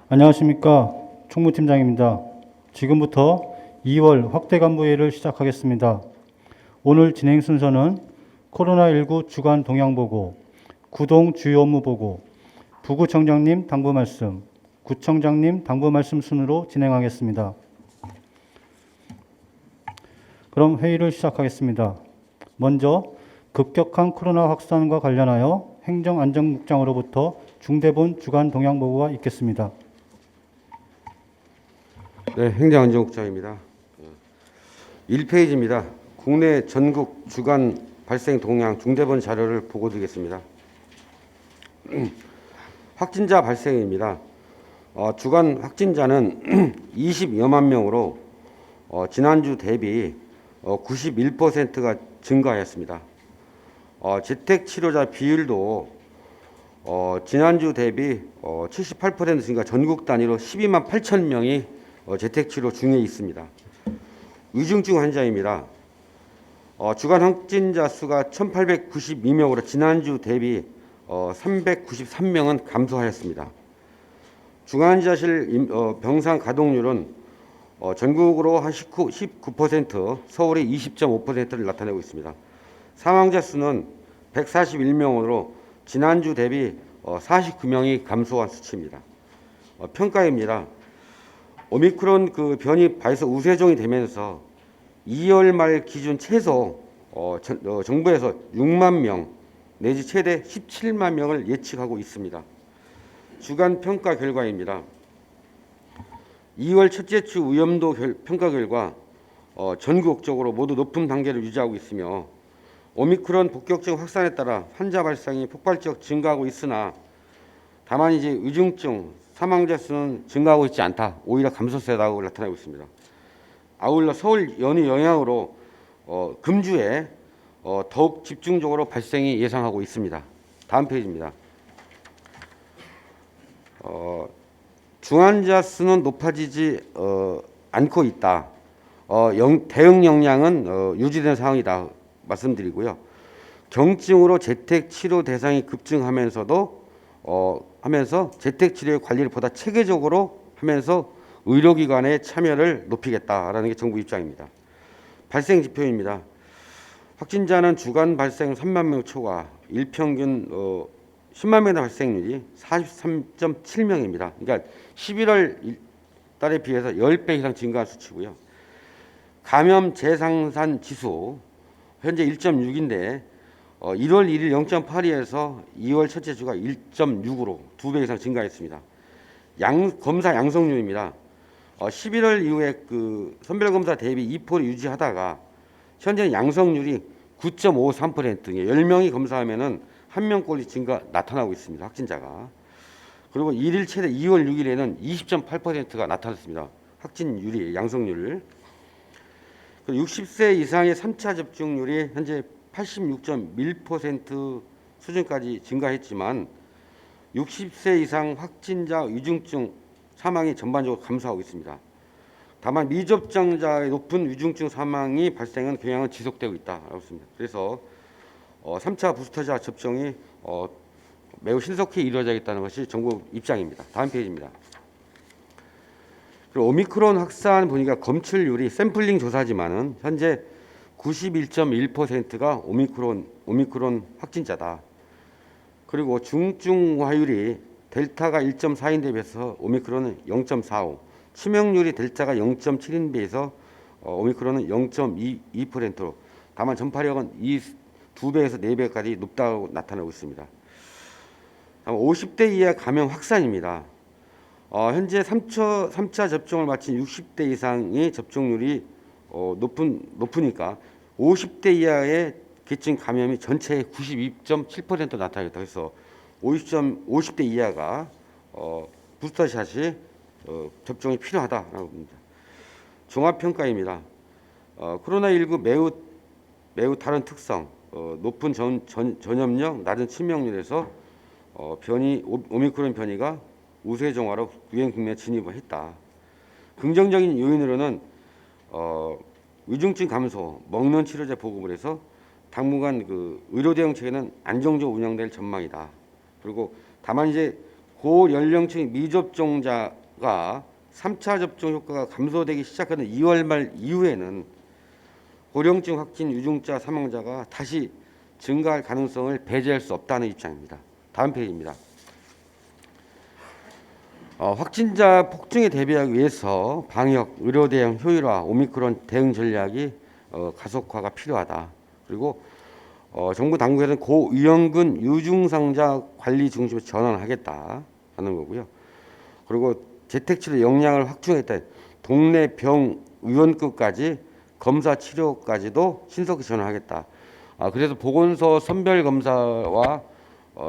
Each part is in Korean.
안녕하십니까. 총무팀장입니다. 지금부터 2월 확대 간부회의를 시작하겠습니다. 오늘 진행 순서는 코로나19 주간 동향보고, 구동 주요 업무 보고, 부구청장님 당부 말씀, 구청장님 당부 말씀 순으로 진행하겠습니다. 그럼 회의를 시작하겠습니다. 먼저 급격한 코로나 확산과 관련하여 행정안전국장으로부터 중대본 주간 동향보고가 있겠습니다. 네, 행정안전국장입니다. 1페이지입니다. 국내 전국 주간 발생 동향 중대본 자료를 보고드리겠습니다. 확진자 발생입니다. 주간 확진자는 20여만 명으로 지난주 대비 91%가 증가하였습니다. 재택치료자 비율도 지난주 대비 78% 증가, 전국 단위로 12만 8천 명이 재택치료 중에 있습니다. 위중증 환자입니다. 주간 확진자 수가 1,892명으로 지난주 대비 393명은 감소하였습니다. 중환자실 병상 가동률은 전국으로 한 19%, 서울이 20.5%를 나타내고 있습니다. 사망자 수는 141명으로 지난주 대비 49명이 감소한 수치입니다. 평가입니다. 오미크론 변이 발생 우세종이 되면서 2월 말 기준 최소 정부에서 6만 명 내지 최대 17만 명을 예측하고 있습니다. 주간 평가 결과입니다. 2월 첫째 주 위험도 평가 결과 전국적으로 모두 높은 단계를 유지하고 있으며 오미크론 복격증 확산에 따라 환자 발생이 폭발적 증가하고 있으나 다만 이제 위중증 사망자 수는 증가하고 있지 않다. 오히려 감소세라고 나타나고 있습니다. 아울러 서울 연휴 영향으로 금주에 더욱 집중적으로 발생이 예상하고 있습니다. 다음 페이지입니다. 중환자 수는 높아지지 않고 있다. 대응 역량은 유지된 상황이다 말씀드리고요. 경증으로 재택 치료 대상이 급증하면서도 하면서 재택 치료의 관리를 보다 체계적으로 하면서 의료기관의 참여를 높이겠다라는 게 정부 입장입니다. 발생 지표입니다. 확진자는 주간 발생 3만 명 초과, 일평균 10만 명의 발생률이 43.7명입니다. 그러니까 11월 달에 비해서 10배 이상 증가한 수치고요. 감염 재상산 지수 현재 1.6인데 1월 1일 0.82에서 2월 첫째 주가 1.6으로 2배 이상 증가했습니다. 검사 양성률입니다. 11월 이후에 선별검사 대비 2%를 유지하다가 현재는 양성률이 9.53%, 10명이 검사하면은 1명꼴이 증가 나타나고 있습니다. 확진자가. 그리고 1일 최대 2월 6일에는 20.8%가 나타났습니다. 확진율이 양성률. 60세 이상의 3차 접종률이 현재 86.1% 수준까지 증가했지만 60세 이상 확진자 위중증 사망이 전반적으로 감소하고 있습니다. 다만 미접종자의 높은 위중증 사망이 발생한 경향은 지속되고 있다라고 했습니다. 그래서 3차 부스터자 접종이 매우 신속히 이루어져야겠다는 것이 정부 입장입니다. 다음 페이지입니다. 그리고 오미크론 확산 보니까 검출률이 샘플링 조사지만은 현재 91.1%가 오미크론 확진자다. 그리고 중증화율이 델타가 1.4인데 비해서 오미크론은 0.45, 치명률이 델타가 0.7인데 비해서 오미크론은 0.22%로 다만 전파력은 이 2배에서 4배까지 높다고 나타나고 있습니다. 50대 이하 감염 확산입니다. 현재 3차 접종을 마친 60대 이상의 접종률이 높으니까 50대 이하의 계층 감염이 전체의 92.7% 나타나겠다. 그래서 50대 이하가 부스터샷이 접종이 필요하다라고 봅니다. 종합평가입니다. 코로나19 매우 다른 특성, 높은 전염력, 낮은 치명률에서 오미크론 변이가 우세종화로 유행 국면에 진입을 했다. 긍정적인 요인으로는 위중증 감소, 먹는 치료제 보급을 해서 당분간 의료 대응 체계는 안정적으로 운영될 전망이다. 그리고 다만 이제 고연령층 미접종자가 3차 접종 효과가 감소되기 시작하는 2월 말 이후에는 고령층 확진 유증자 사망자가 다시 증가할 가능성을 배제할 수 없다는 입장입니다. 다음 페이지입니다. 확진자 폭증에 대비하기 위해서 방역, 의료 대응 효율화, 오미크론 대응 전략이 가속화가 필요하다. 그리고 정부 당국에서는 고위험군 유증상자 관리 중심으로 전환하겠다 하는 거고요. 그리고 재택치료 역량을 확충했다. 동네 병 의원급까지 검사 치료까지도 신속히 전환하겠다. 그래서 보건소 선별 검사와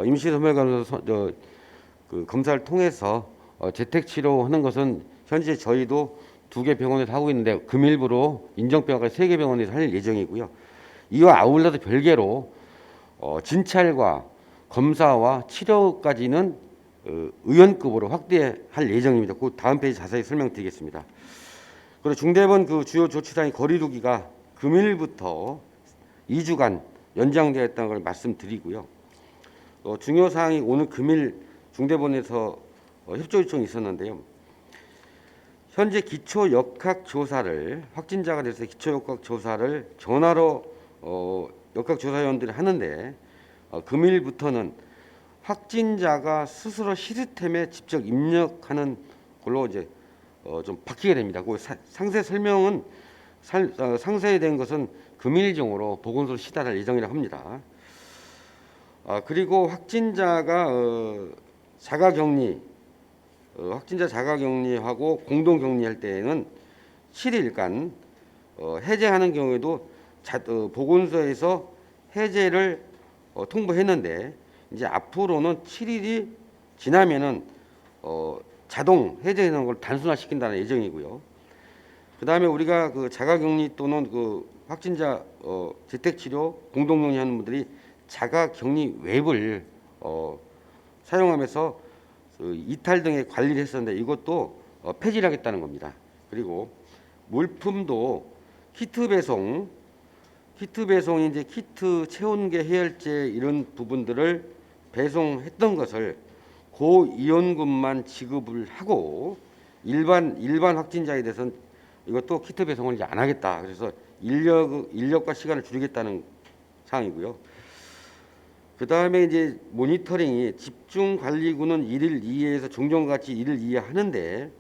임시 선별 검사 그 검사를 통해서 재택 치료하는 것은 현재 저희도 2개 병원에서 하고 있는데 금일부로 인정병원까지 3개 병원에서 할 예정이고요. 이와 아울러서 별개로 진찰과 검사와 치료까지는 의원급으로 확대할 예정입니다. 그 다음 페이지 자세히 설명드리겠습니다. 그리고 중대본 그 주요 조치사항의 거리두기가 금일부터 2주간 연장되었다는 걸 말씀드리고요. 중요 사항이 오늘 금일 중대본에서 협조 요청이 있었는데요. 현재 기초 역학 조사를 확진자가 돼서 기초 역학 조사를 전화로 역학 조사위원들이 하는데 금일부터는 확진자가 스스로 시스템에 직접 입력하는 걸로 이제 좀 바뀌게 됩니다. 그 상세 설명은 상세히 것은 금일 중으로 보건소로 시달할 예정이라고 합니다. 그리고 확진자가 자가격리 확진자 자가격리하고 공동격리할 때에는 7일간 해제하는 경우에도 보건소에서 해제를 통보했는데 이제 앞으로는 7일이 지나면은 자동 해제하는 걸 단순화시킨다는 예정이고요. 그다음에 우리가 그 자가격리 또는 그 확진자 재택치료 공동격리하는 분들이 자가격리 웹을 사용하면서 그 이탈 등의 관리를 했었는데 이것도 폐지를 하겠다는 겁니다. 그리고 물품도 키트 배송이 이제 키트 체온계 해열제 이런 부분들을 배송했던 것을 고위험군만 지급을 하고 일반 확진자에 대해서는 이것도 키트 배송을 이제 안 하겠다. 그래서 인력과 시간을 줄이겠다는 사항이고요. 그 다음에 이제 모니터링이 집중관리군은 1일 2회에서 종전같이 1일 2회 하는데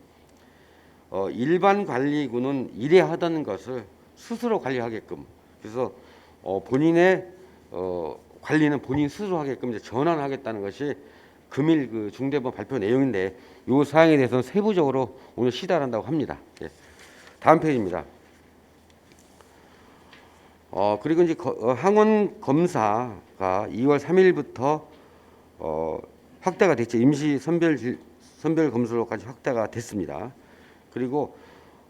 일반 관리군은 1회 하던 것을 스스로 관리하게끔 그래서 본인의 관리는 본인 스스로 하게끔 이제 전환하겠다는 것이 금일 그 중대본 발표 내용인데 이 사항에 대해서는 세부적으로 오늘 시달한다고 합니다. 예. 다음 페이지입니다. 그리고 이제 항원 검사가 2월 3일부터 확대가 됐죠. 임시 선별 검사로까지 확대가 됐습니다. 그리고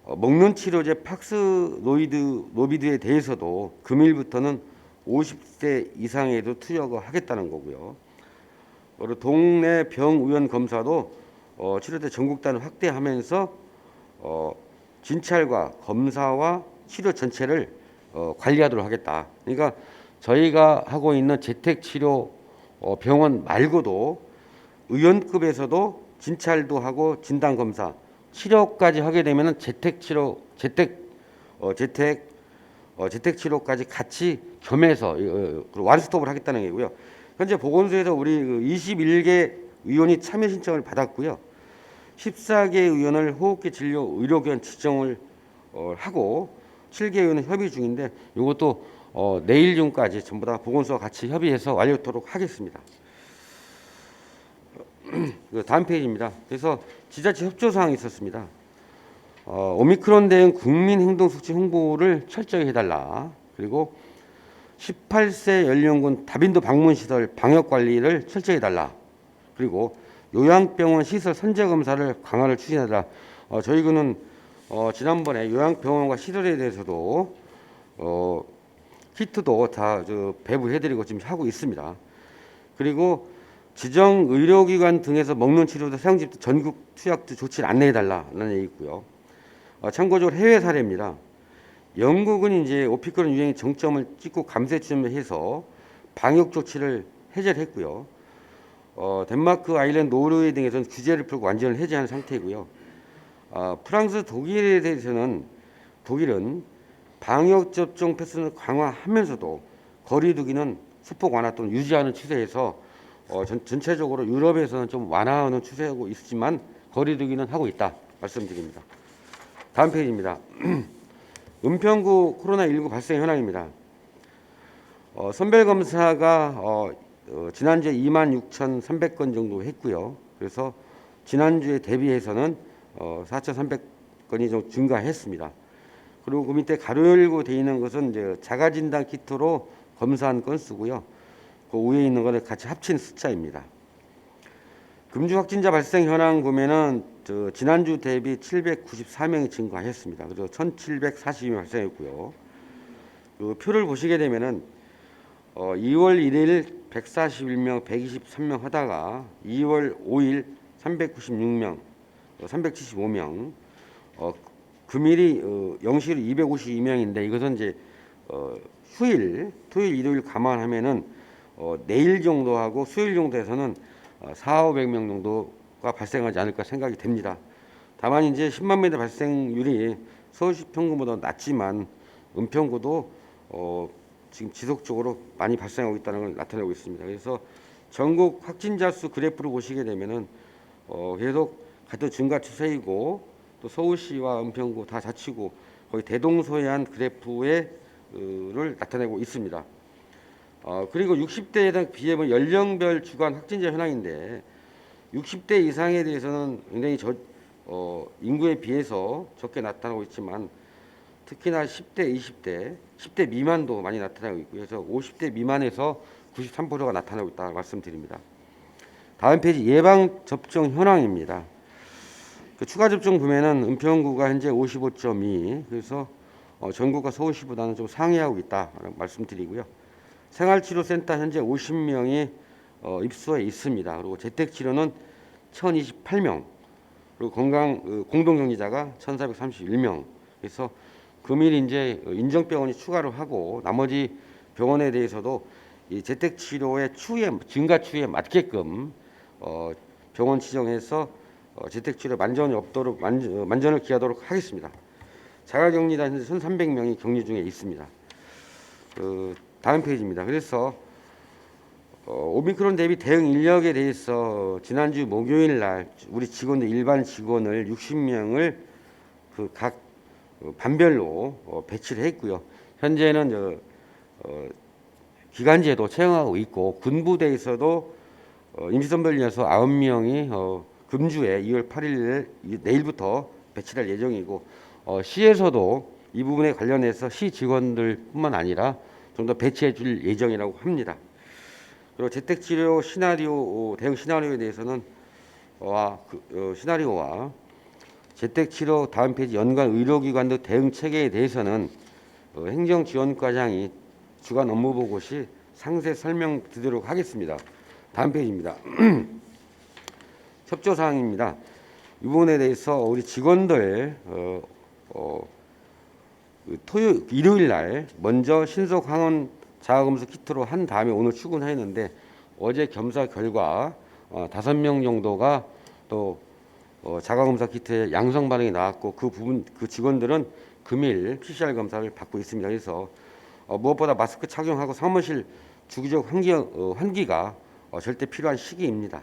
먹는 치료제 팍스노비드에 대해서도 금일부터는 50세 이상에도 투여하겠다는 거고요. 그리고 동네 병의원 검사도 치료제 전국단을 확대하면서 진찰과 검사와 치료 전체를 관리하도록 하겠다. 그러니까 저희가 하고 있는 재택치료 병원 말고도 의원급에서도 진찰도 하고 진단검사, 치료까지 하게 되면은 재택치료까지 같이 겸해서 완스톱을 하겠다는 거고요. 현재 보건소에서 우리 21개 의원이 참여 신청을 받았고요. 14개 의원을 호흡기 진료 의료기관 지정을 하고 7개 의원은 협의 중인데 이것도 내일 중까지 전부 다 보건소와 같이 협의해서 완료토록 하겠습니다. 다음 페이지입니다. 그래서 지자체 협조 사항이 있었습니다. 오미크론 대응 국민 행동 수치 홍보를 철저히 해달라. 그리고 18세 연령군 다빈도 방문 시설 방역 관리를 철저히 해달라. 그리고 요양병원 시설 선제 검사를 강화를 추진하라. 저희는 지난번에 요양병원과 시설에 대해서도 키트도 다 배부해드리고 지금 하고 있습니다. 그리고 지정 의료기관 등에서 먹는 치료도 사용집도 전국 투약도 조치를 안내해달라는 얘기고요. 참고적으로 해외 사례입니다. 영국은 이제 오미크론 유행 정점을 찍고 감세 추진을 해서 방역 조치를 해제를 했고요. 덴마크, 아일랜드, 노르웨이 등에서는 규제를 풀고 완전히 해제한 상태이고요. 프랑스, 독일에 대해서는 독일은 방역 접종 패스를 강화하면서도 거리두기는 소폭 완화 또는 유지하는 추세에서 전체적으로 유럽에서는 좀 완화하는 추세하고 있지만 거리두기는 하고 있다 말씀드립니다. 다음 페이지입니다. 은평구 코로나19 발생 현황입니다. 선별검사가 지난주에 26,300건 정도 했고요. 그래서 지난주에 대비해서는 4,300건이 좀 증가했습니다. 그리고 그 밑에 가로 열고 되어 있는 것은 이제 자가진단 키트로 검사한 건수고요. 그 위에 있는 거를 같이 합친 숫자입니다. 금주 확진자 발생 현황 보면은 지난주 대비 794명이 증가했습니다. 그래서 1,742명 발생했고요. 그 표를 보시게 되면은 2월 1일 141명, 123명 하다가 2월 5일 396명, 375명, 금일이 0시로 252명인데 이것은 이제 휴일, 토요일, 일요일 감안하면은 내일 정도하고 수요일 정도에서는 4,500명 정도가 발생하지 않을까 생각이 됩니다. 다만 이제 10만 명대 발생률이 서울시 평균보다 낮지만 은평구도 지금 지속적으로 많이 발생하고 있다는 걸 나타내고 있습니다. 그래서 전국 확진자 수 그래프를 보시게 되면은 계속 같은 증가 추세이고 또 서울시와 은평구 다 자치구 거의 대동소이한 그래프를 나타내고 있습니다. 그리고 60대에 대한 비해보면 연령별 주간 확진자 현황인데 60대 이상에 대해서는 굉장히 인구에 비해서 적게 나타나고 있지만 특히나 10대, 20대, 10대 미만도 많이 나타나고 있고요. 그래서 50대 미만에서 93%가 나타나고 있다 말씀드립니다. 다음 페이지 예방 접종 현황입니다. 그 추가 접종 보면은 은평구가 현재 55.2, 그래서 전국과 서울시보다는 좀 상회하고 있다 말씀드리고요. 생활치료센터 현재 50명이 입소해 있습니다. 그리고 재택치료는 1,028명, 그리고 공동격리자가 1,431명. 그래서 금일 이제 인정병원이 추가로 하고 나머지 병원에 대해서도 이 재택치료의 증가 추이에 맞게끔 병원 지정해서 재택치료 만전이 없도록 만전을 기하도록 하겠습니다. 자가격리자 현재 1,300명이 격리 중에 있습니다. 다음 페이지입니다. 그래서 오미크론 대비 대응 인력에 대해서 지난주 목요일 날 우리 직원들 일반 직원을 60명을 각 반별로 배치를 했고요. 현재는 기간제도 채용하고 있고 군부대에서도 임시선별위원서 9명이 금주에 2월 8일 내일부터 배치할 예정이고 시에서도 이 부분에 관련해서 시 직원들뿐만 아니라 좀 더 배치해 줄 예정이라고 합니다. 그리고 재택치료 시나리오 대응 시나리오에 대해서는 시나리오와 재택치료 다음 페이지 연관 의료기관들 대응 체계에 대해서는 행정지원과장이 주간 업무 보고 시 상세 설명드리도록 하겠습니다. 다음 페이지입니다. 협조 사항입니다. 이 부분에 대해서 우리 직원들 일요일 날 먼저 신속 항원 자가검사 키트로 한 다음에 오늘 출근했는데 어제 검사 결과 5명 정도가 또 자가검사 키트에 양성 반응이 나왔고 그 직원들은 금일 PCR 검사를 받고 있습니다. 그래서 무엇보다 마스크 착용하고 사무실 주기적 환기가 절대 필요한 시기입니다.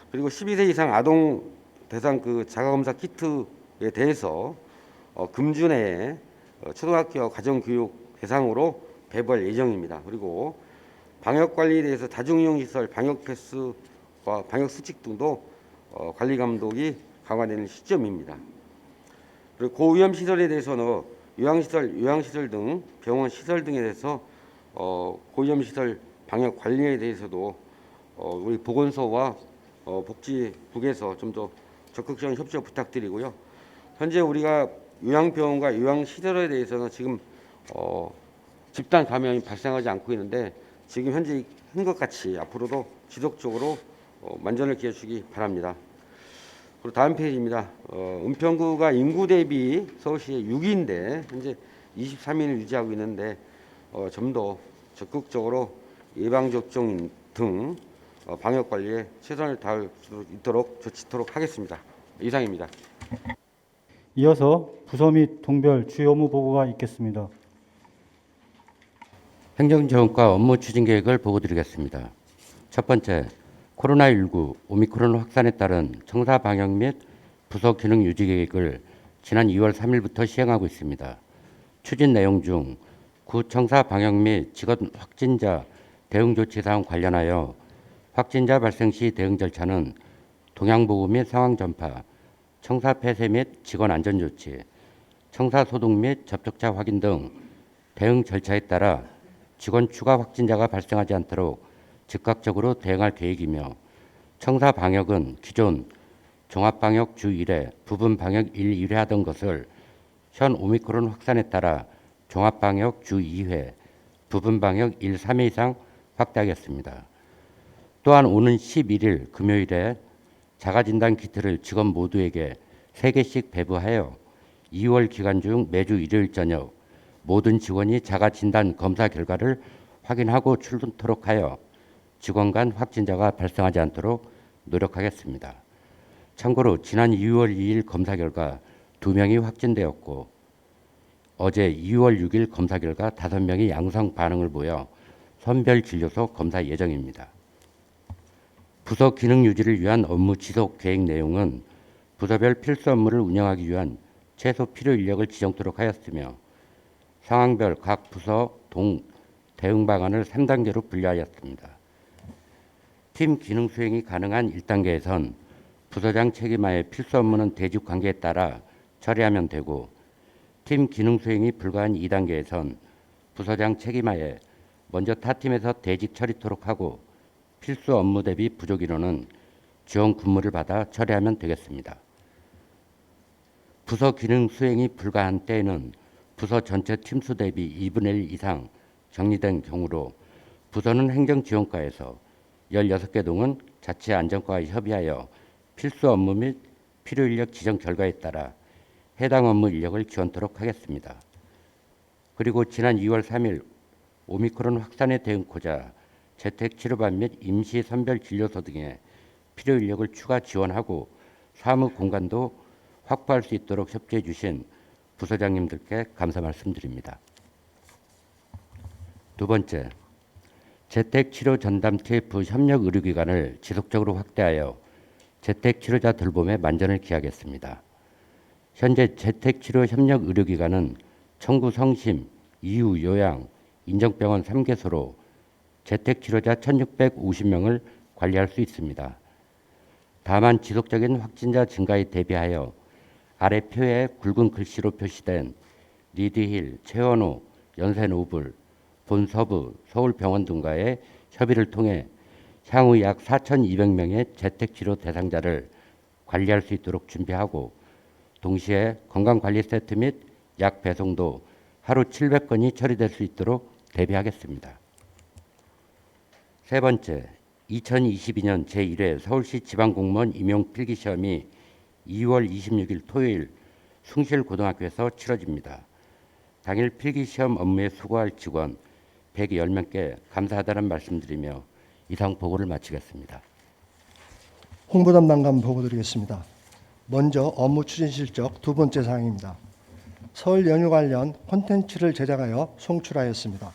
그리고 12세 이상 아동 대상 그 자가검사 키트에 대해서 금주 내에 초등학교 가정교육 대상으로 배부할 예정입니다. 그리고 방역관리에 대해서 다중이용시설 방역패스와 방역수칙 등도 관리 감독이 강화되는 시점입니다. 그리고 고위험 시설에 대해서는 요양시설 등 병원 시설 등에 대해서 고위험 시설 방역 관리에 대해서도 우리 보건소와 복지국에서 좀 더 적극적인 협조 부탁드리고요. 현재 우리가 요양병원과 요양시설에 대해서는 지금 집단 감염이 발생하지 않고 있는데 지금 현재 한 것 같이 앞으로도 지속적으로 만전을 기해 주시기 바랍니다. 그리고 다음 페이지입니다. 은평구가 인구 대비 서울시의 6위인데 현재 23위를 유지하고 있는데 좀 더 적극적으로 예방접종 등 방역 관리에 최선을 다할 수 있도록 조치토록 하겠습니다. 이상입니다. 이어서 부서 및 동별 주요 업무 보고가 있겠습니다. 행정지원과 업무 추진 계획을 보고드리겠습니다. 첫 번째, 코로나19 오미크론 확산에 따른 청사 방역 및 부서 기능 유지 계획을 지난 2월 3일부터 시행하고 있습니다. 추진 내용 중 구청사 방역 및 직원 확진자 대응 조치 사항 관련하여 확진자 발생 시 대응 절차는 동향보고 및 상황 전파, 청사 폐쇄 및 직원 안전 조치, 청사 소독 및 접촉자 확인 등 대응 절차에 따라 직원 추가 확진자가 발생하지 않도록 즉각적으로 대응할 계획이며, 청사 방역은 기존 종합방역 주 1회, 부분 방역 1, 2회 하던 것을 현 오미크론 확산에 따라 종합방역 주 2회, 부분 방역 1, 3회 이상 확대하겠습니다. 또한 오는 11일 금요일에 자가진단 키트를 직원 모두에게 3개씩 배부하여 2월 기간 중 매주 일요일 저녁 모든 직원이 자가진단 검사 결과를 확인하고 출근토록 하여 직원 간 확진자가 발생하지 않도록 노력하겠습니다. 참고로 지난 2월 2일 검사 결과 2명이 확진되었고, 어제 2월 6일 검사 결과 5명이 양성 반응을 보여 선별진료소 검사 예정입니다. 부서 기능 유지를 위한 업무 지속 계획 내용은 부서별 필수 업무를 운영하기 위한 최소 필요 인력을 지정토록 하였으며, 상황별 각 부서 대응 방안을 3단계로 분류하였습니다. 팀 기능 수행이 가능한 1단계에선 부서장 책임하에 필수 업무는 대직 관계에 따라 처리하면 되고, 팀 기능 수행이 불가한 2단계에선 부서장 책임하에 먼저 타 팀에서 대직 처리토록 하고, 필수 업무 대비 부족 인원은 지원 근무를 받아 처리하면 되겠습니다. 부서 기능 수행이 불가한 때에는 부서 전체 팀수 대비 2분의 1 이상 정리된 경우로 부서는 행정지원과에서 16개 동은 자치안전과와 협의하여 필수 업무 및 필요 인력 지정 결과에 따라 해당 업무 인력을 지원토록 하겠습니다. 그리고 지난 2월 3일 오미크론 확산에 대응코자 재택치료반 및 임시선별진료소 등의 필요 인력을 추가 지원하고 사무 공간도 확보할 수 있도록 협조해 주신 부서장님들께 감사 말씀드립니다. 두 번째, 재택치료 전담 TF 협력 의료기관을 지속적으로 확대하여 재택치료자 돌봄에 만전을 기하겠습니다. 현재 재택치료 협력 의료기관은 청구 성심, 이후 요양, 인정병원 3개소로 재택치료자 1,650명을 관리할 수 있습니다. 다만 지속적인 확진자 증가에 대비하여 아래 표에 굵은 글씨로 표시된 리드힐, 최원호, 연세노블, 본서부, 서울병원 등과의 협의를 통해 향후 약 4,200명의 재택치료 대상자를 관리할 수 있도록 준비하고, 동시에 건강관리 세트 및 약 배송도 하루 700건이 처리될 수 있도록 대비하겠습니다. 세 번째, 2022년 제1회 서울시 지방공무원 임용 필기시험이 2월 26일 토요일 숭실고등학교에서 치러집니다. 당일 필기시험 업무에 수고할 직원 110명께 감사하다는 말씀드리며 이상 보고를 마치겠습니다. 홍보 담당관 보고 드리겠습니다. 먼저 업무 추진 실적 두 번째 사항입니다. 설 연휴 관련 콘텐츠를 제작하여 송출하였습니다.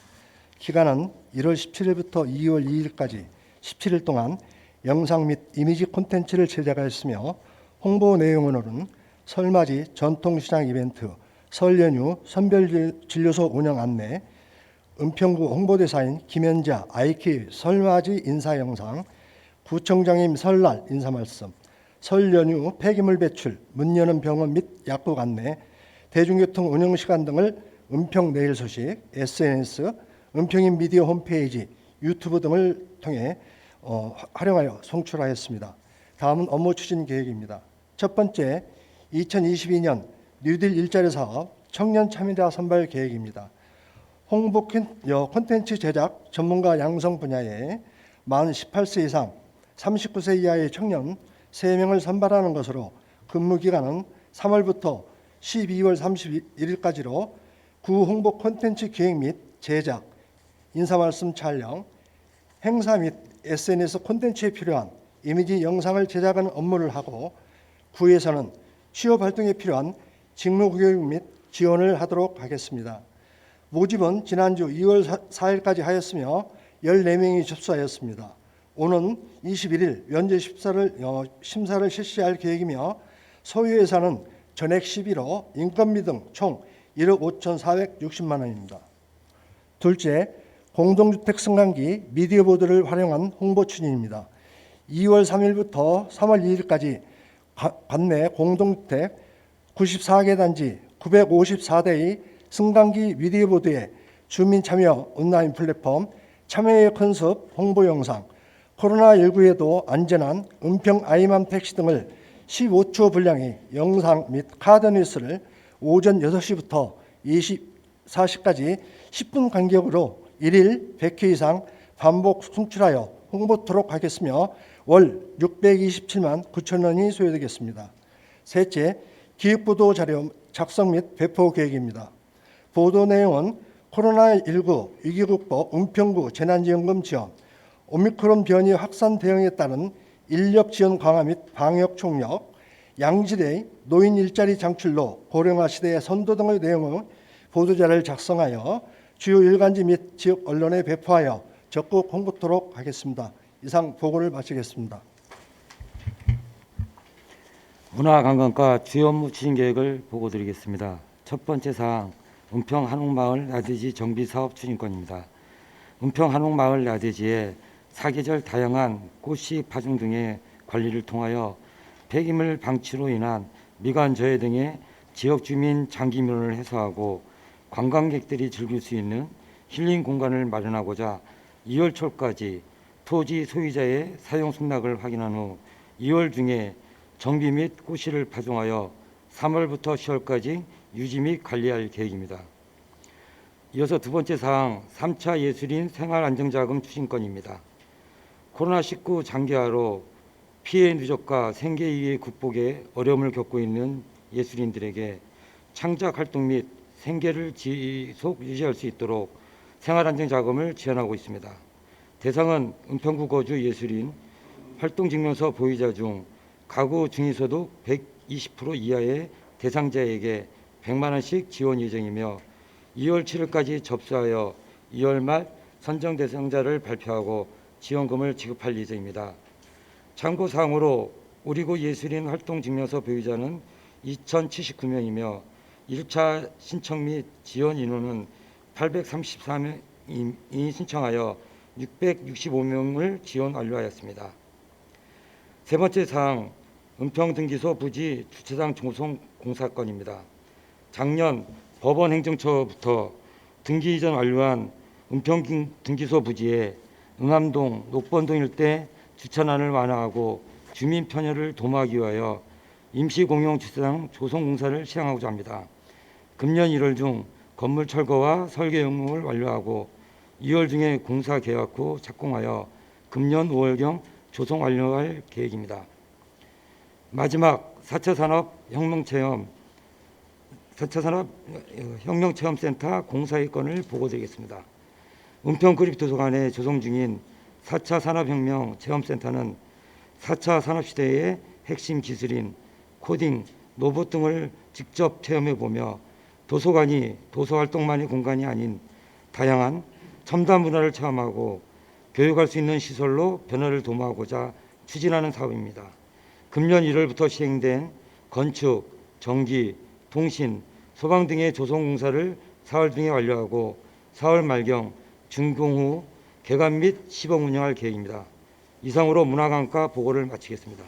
기간은 1월 17일부터 2월 2일까지 17일 동안 영상 및 이미지 콘텐츠를 제작하였으며, 홍보 내용으로는 설맞이 전통시장 이벤트, 설 연휴 선별진료소 운영 안내, 은평구 홍보대사인 김현자 아이키 설맞이 인사 영상, 구청장님 설날 인사 말씀, 설 연휴 폐기물 배출, 문 여는 병원 및 약국 안내, 대중교통 운영 시간 등을 은평 내일 소식, SNS, 은평인 미디어 홈페이지, 유튜브 등을 통해 활용하여 송출하였습니다. 다음은 업무 추진 계획입니다. 첫 번째, 2022년 뉴딜 일자리 사업 청년 참여자 선발 계획입니다. 홍보 콘텐츠 제작 전문가 양성 분야에 만 18세 이상 39세 이하의 청년 3명을 선발하는 것으로, 근무 기간은 3월부터 12월 31일까지로 구 홍보 콘텐츠 기획 및 제작, 인사말씀 촬영, 행사 및 SNS 콘텐츠에 필요한 이미지 영상을 제작하는 업무를 하고 9에서는 취업 활동에 필요한 직무 교육 및 지원을 하도록 하겠습니다. 모집은 지난주 2월 4일까지 하였으며 14명이 접수하였습니다. 오는 21일 면접 심사를 실시할 계획이며 소요 예산은 전액 11호, 인건비 등 총 1억 5,460만 원입니다. 둘째, 공동주택 승강기 미디어보드를 활용한 홍보 추진입니다. 2월 3일부터 3월 2일까지 관내 공동주택 94개 단지 954대의 승강기 미디어보드에 주민 참여 온라인 플랫폼 참여의 컨셉 홍보 영상, 코로나19에도 안전한 은평 아이맘 택시 등을 15초 분량의 영상 및 카드 뉴스를 오전 6시부터 24시까지 10분 간격으로 1일 100회 이상 반복 송출하여 홍보토록 하겠으며 월 627만 9천 원이 소요되겠습니다. 셋째, 기획보도 자료 작성 및 배포 계획입니다. 보도 내용은 코로나19 위기 극복 은평구 재난지원금 지원, 오미크론 변이 확산 대응에 따른 인력 지원 강화 및 방역 총력, 양질의 노인 일자리 창출로 고령화 시대의 선도 등의 내용을 보도자를 작성하여 주요 일간지 및 지역 언론에 배포하여 적극 홍보토록 하겠습니다. 이상 보고를 마치겠습니다. 문화관광과 주요 업무 추진 계획을 보고드리겠습니다. 첫 번째 사항, 은평 한옥마을 야대지 정비사업 추진권입니다. 은평 한옥마을 야대지에 사계절 다양한 꽃씨 파종 등의 관리를 통하여 폐기물 방치로 인한 미관 저해 등의 지역 주민 장기 민원을 해소하고 관광객들이 즐길 수 있는 힐링 공간을 마련하고자 2월 초까지 토지 소유자의 사용 승낙을 확인한 후 2월 중에 정비 및 꽃씨를 파종하여 3월부터 10월까지 유지 및 관리할 계획입니다. 이어서 두 번째 사항, 3차 예술인 생활안정자금 추진권입니다. 코로나19 장기화로 피해 누적과 생계 위기 극복에 어려움을 겪고 있는 예술인들에게 창작 활동 및 생계를 지속 유지할 수 있도록 생활안정자금을 지원하고 있습니다. 대상은 은평구 거주 예술인, 활동증명서 보유자 중 가구 중위소득 120% 이하의 대상자에게 100만 원씩 지원 예정이며 2월 7일까지 접수하여 2월 말 선정 대상자를 발표하고 지원금을 지급할 예정입니다. 참고사항으로 우리구 예술인 활동증명서 보유자는 2,079명이며 1차 신청 및 지원 인원은 834명이 신청하여 665명을 지원 완료하였습니다. 세 번째 사항, 은평등기소 부지 주차장 조성 공사건입니다. 작년 법원행정처부터 등기 이전 완료한 은평등기소 부지에 응암동, 녹번동 일대 주차난을 완화하고 주민 편의를 도모하기 위하여 임시공용 주차장 조성 공사를 시행하고자 합니다. 금년 1월 중 건물 철거와 설계 용역을 완료하고 2월 중에 공사 계약 후 착공하여 금년 5월경 조성 완료할 계획입니다. 마지막 4차 산업혁명체험센터 공사의 건을 보고드리겠습니다. 은평구립도서관에 조성 중인 4차 산업혁명 체험센터는 4차 산업시대의 핵심 기술인 코딩, 로봇 등을 직접 체험해보며 도서관이 도서활동만의 공간이 아닌 다양한 첨단 문화를 체험하고 교육할 수 있는 시설로 변화를 도모하고자 추진하는 사업입니다. 금년 1월부터 시행된 건축, 전기, 통신, 소방 등의 조성 공사를 4월 중에 완료하고 4월 말경 준공 후 개관 및 시범 운영할 계획입니다. 이상으로 문화관과 보고를 마치겠습니다.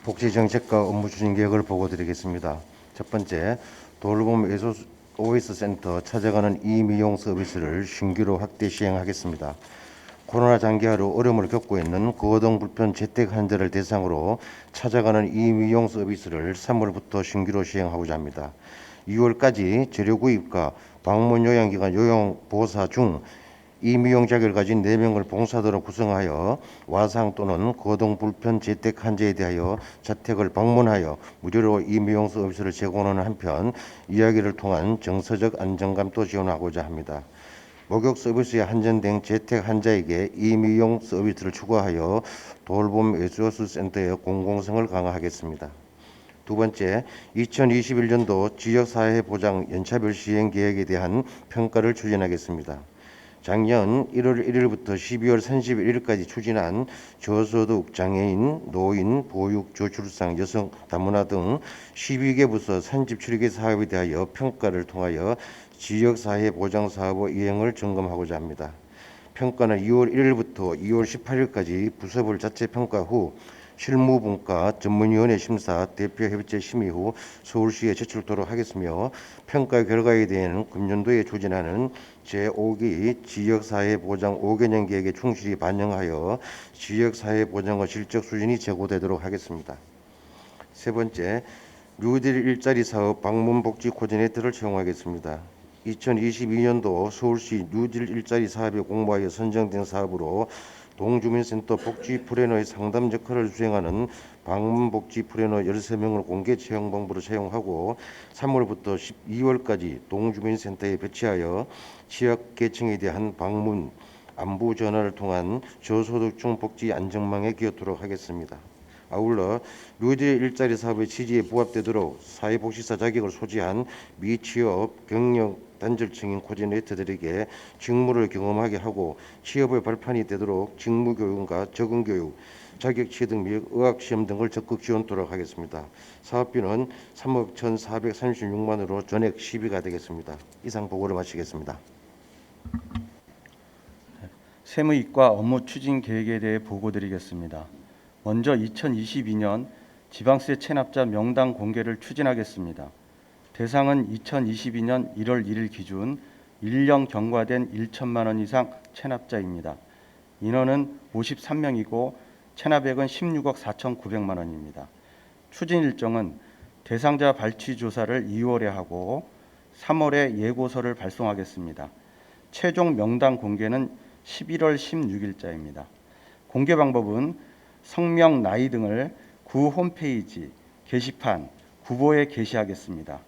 복지정책과 업무 추진 계획을 보고드리겠습니다. 첫 번째, 돌봄 OS 센터 찾아가는 이미용 서비스를 신규로 확대 시행하겠습니다. 코로나 장기화로 어려움을 겪고 있는 거동 불편 재택 환자를 대상으로 찾아가는 이미용 서비스를 3월부터 신규로 시행하고자 합니다. 2월까지 재료 구입과 방문 요양기간 요양보호사 중 이미용 자격을 가진 4명을 봉사도로 구성하여 와상 또는 거동 불편 재택 환자에 대하여 자택을 방문하여 무료로 이미용 서비스를 제공하는 한편 이야기를 통한 정서적 안정감도 지원하고자 합니다. 목욕 서비스에 한정된 재택 환자에게 임의용 서비스를 추가하여 돌봄 외소수 센터의 공공성을 강화하겠습니다. 두 번째, 2021년도 지역사회보장 연차별 시행 계획에 대한 평가를 추진하겠습니다. 작년 1월 1일부터 12월 31일까지 추진한 저소득, 장애인, 노인, 보육, 저출산, 여성, 다문화 등 12개 부서 산집 출입계 사업에 대하여 평가를 통하여 지역사회보장사업의 이행을 점검하고자 합니다. 평가는 2월 1일부터 2월 18일까지 부서별 자체 평가 후 실무분과 전문위원회 심사, 대표협의체 심의 후 서울시에 제출토록 하겠으며 평가 결과에 대해서는 금년도에 추진하는 제5기 지역사회보장 5개년 계획에 충실히 반영하여 지역사회보장의 실적 수준이 제고되도록 하겠습니다. 세 번째, 뉴딜 일자리 사업 방문복지 코디네이터를 채용하겠습니다. 2022년도 서울시 뉴딜 일자리 사업에 공모하여 선정된 사업으로 동주민센터 복지 플래너의 상담 역할을 수행하는 방문복지 플래너 13명을 공개 채용 방법으로 채용하고 3월부터 12월까지 동주민센터에 배치하여 취약계층에 대한 방문, 안부 전화를 통한 저소득층 복지 안정망에 기여토록 하겠습니다. 아울러 뉴딜 일자리 사업의 취지에 부합되도록 사회복지사 자격을 소지한 미취업, 경력 단절층인 코디네이터들에게 직무를 경험하게 하고 취업의 발판이 되도록 직무교육과 적응교육, 자격취득 및 의학시험 등을 적극 지원토록 하겠습니다. 사업비는 3억 1,436만 원으로 전액 10위가 되겠습니다. 이상 보고를 마치겠습니다. 세무이과 업무 추진 계획에 대해 보고드리겠습니다. 먼저 2022년 지방세 체납자 명단 공개를 추진하겠습니다. 대상은 2022년 1월 1일 기준 1년 경과된 1천만 원 이상 체납자입니다. 인원은 53명이고 체납액은 16억 4,900만 원입니다. 추진 일정은 대상자 발취 조사를 2월에 하고 3월에 예고서를 발송하겠습니다. 최종 명단 공개는 11월 16일자입니다. 공개 방법은 성명, 나이 등을 구 홈페이지, 게시판, 구보에 게시하겠습니다.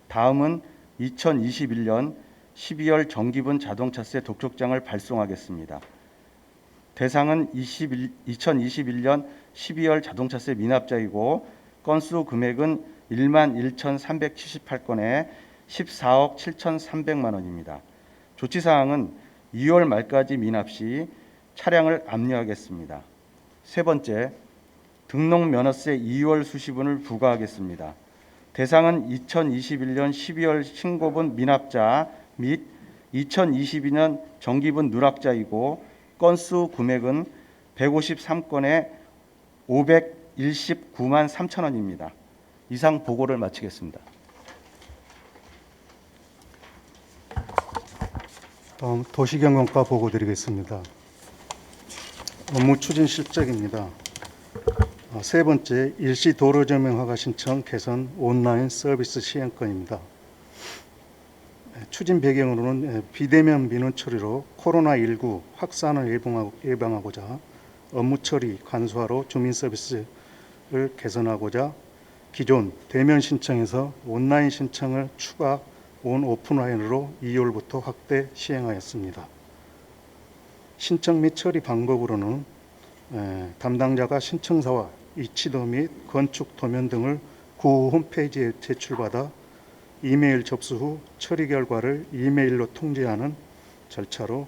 다음은 2021년 12월 정기분 자동차세 독촉장을 발송하겠습니다. 대상은 2021년 12월 자동차세 미납자이고 건수 금액은 11,378건에 14억 7,300만 원입니다. 조치사항은 2월 말까지 미납 시 차량을 압류하겠습니다. 세 번째, 등록면허세 2월 수시분을 부과하겠습니다. 대상은 2021년 12월 신고분 미납자 및 2022년 정기분 누락자이고 건수 금액은 153건에 519만 3천 원입니다. 이상 보고를 마치겠습니다. 다음 도시경영과 보고 드리겠습니다. 업무 추진 실적입니다. 세 번째, 일시 도로 조명 허가 신청 개선 온라인 서비스 시행권입니다. 추진 배경으로는 비대면 민원 처리로 코로나19 확산을 예방하고자 업무 처리 간소화로 주민 서비스를 개선하고자 기존 대면 신청에서 온라인 신청을 추가 온 오프라인으로 2월부터 확대 시행하였습니다. 신청 및 처리 방법으로는 담당자가 신청서와 이치도 및 건축 도면 등을 구 홈페이지에 제출받아 이메일 접수 후 처리 결과를 이메일로 통지하는 절차로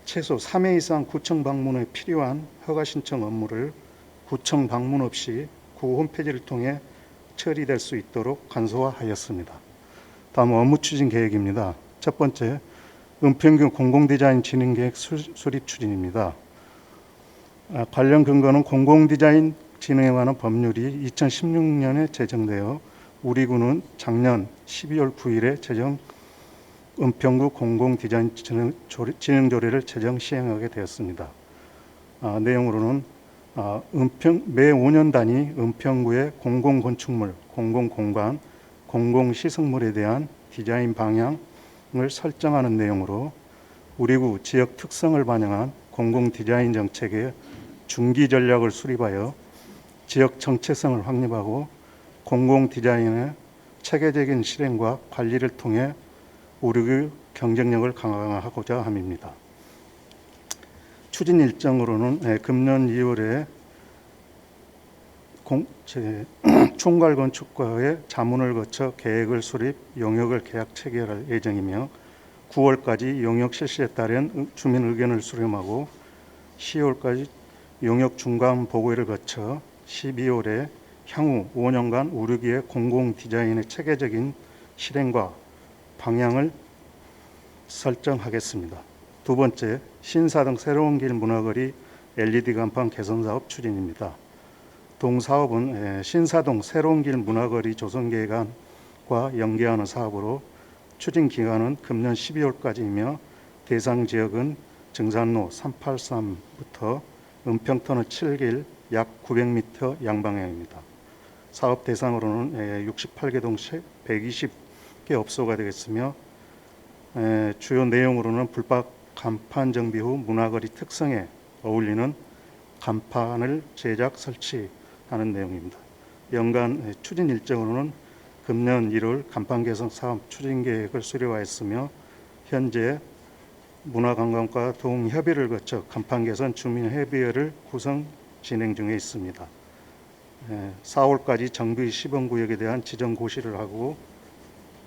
최소 3회 이상 구청 방문에 필요한 허가 신청 업무를 구청 방문 없이 구 홈페이지를 통해 처리될 수 있도록 간소화하였습니다. 다음 업무 추진 계획입니다. 첫 번째, 은평구 공공디자인 진행계획 수립 추진입니다. 관련 근거는 공공디자인 진행에 관한 법률이 2016년에 제정되어 우리 구는 작년 12월 9일에 제정 은평구 공공디자인 진행조례를 제정 시행하게 되었습니다. 내용으로는 매 5년 단위 은평구의 공공건축물, 공공공간, 공공시설물에 대한 디자인 방향을 설정하는 내용으로 우리 구 지역 특성을 반영한 공공디자인 정책의 중기 전략을 수립하여 지역 정체성을 확립하고 공공디자인의 체계적인 실행과 관리를 통해 우리 구 경쟁력을 강화하고자 함입니다. 추진 일정으로는 금년 2월에 총괄건축과의 자문을 거쳐 계획을 수립, 용역을 계약 체결할 예정이며 9월까지 용역 실시에 따른 주민 의견을 수렴하고 10월까지 용역 중간 보고회를 거쳐 12월에 향후 5년간 우르기의 공공 디자인의 체계적인 실행과 방향을 설정하겠습니다. 두 번째, 신사동 새로운 길 문화거리 LED 간판 개선 사업 추진입니다. 동사업은 신사동 새로운 길 문화거리 조성 계획안과 연계하는 사업으로 추진 기간은 금년 12월까지이며 대상 지역은 증산로 383부터 은평터널 7길 약 900m 양방향입니다. 사업 대상으로는 68개 동 120개 업소가 되겠으며 주요 내용으로는 불박 간판 정비 후 문화거리 특성에 어울리는 간판을 제작 설치하는 내용입니다. 연간 추진 일정으로는 금년 1월 간판 개선 사업 추진 계획을 수료하였으며 현재 문화관광과 동협의를 거쳐 간판 개선 주민협의회를 구성 진행 중에 있습니다. 4월까지 정비 시범구역에 대한 지정 고시를 하고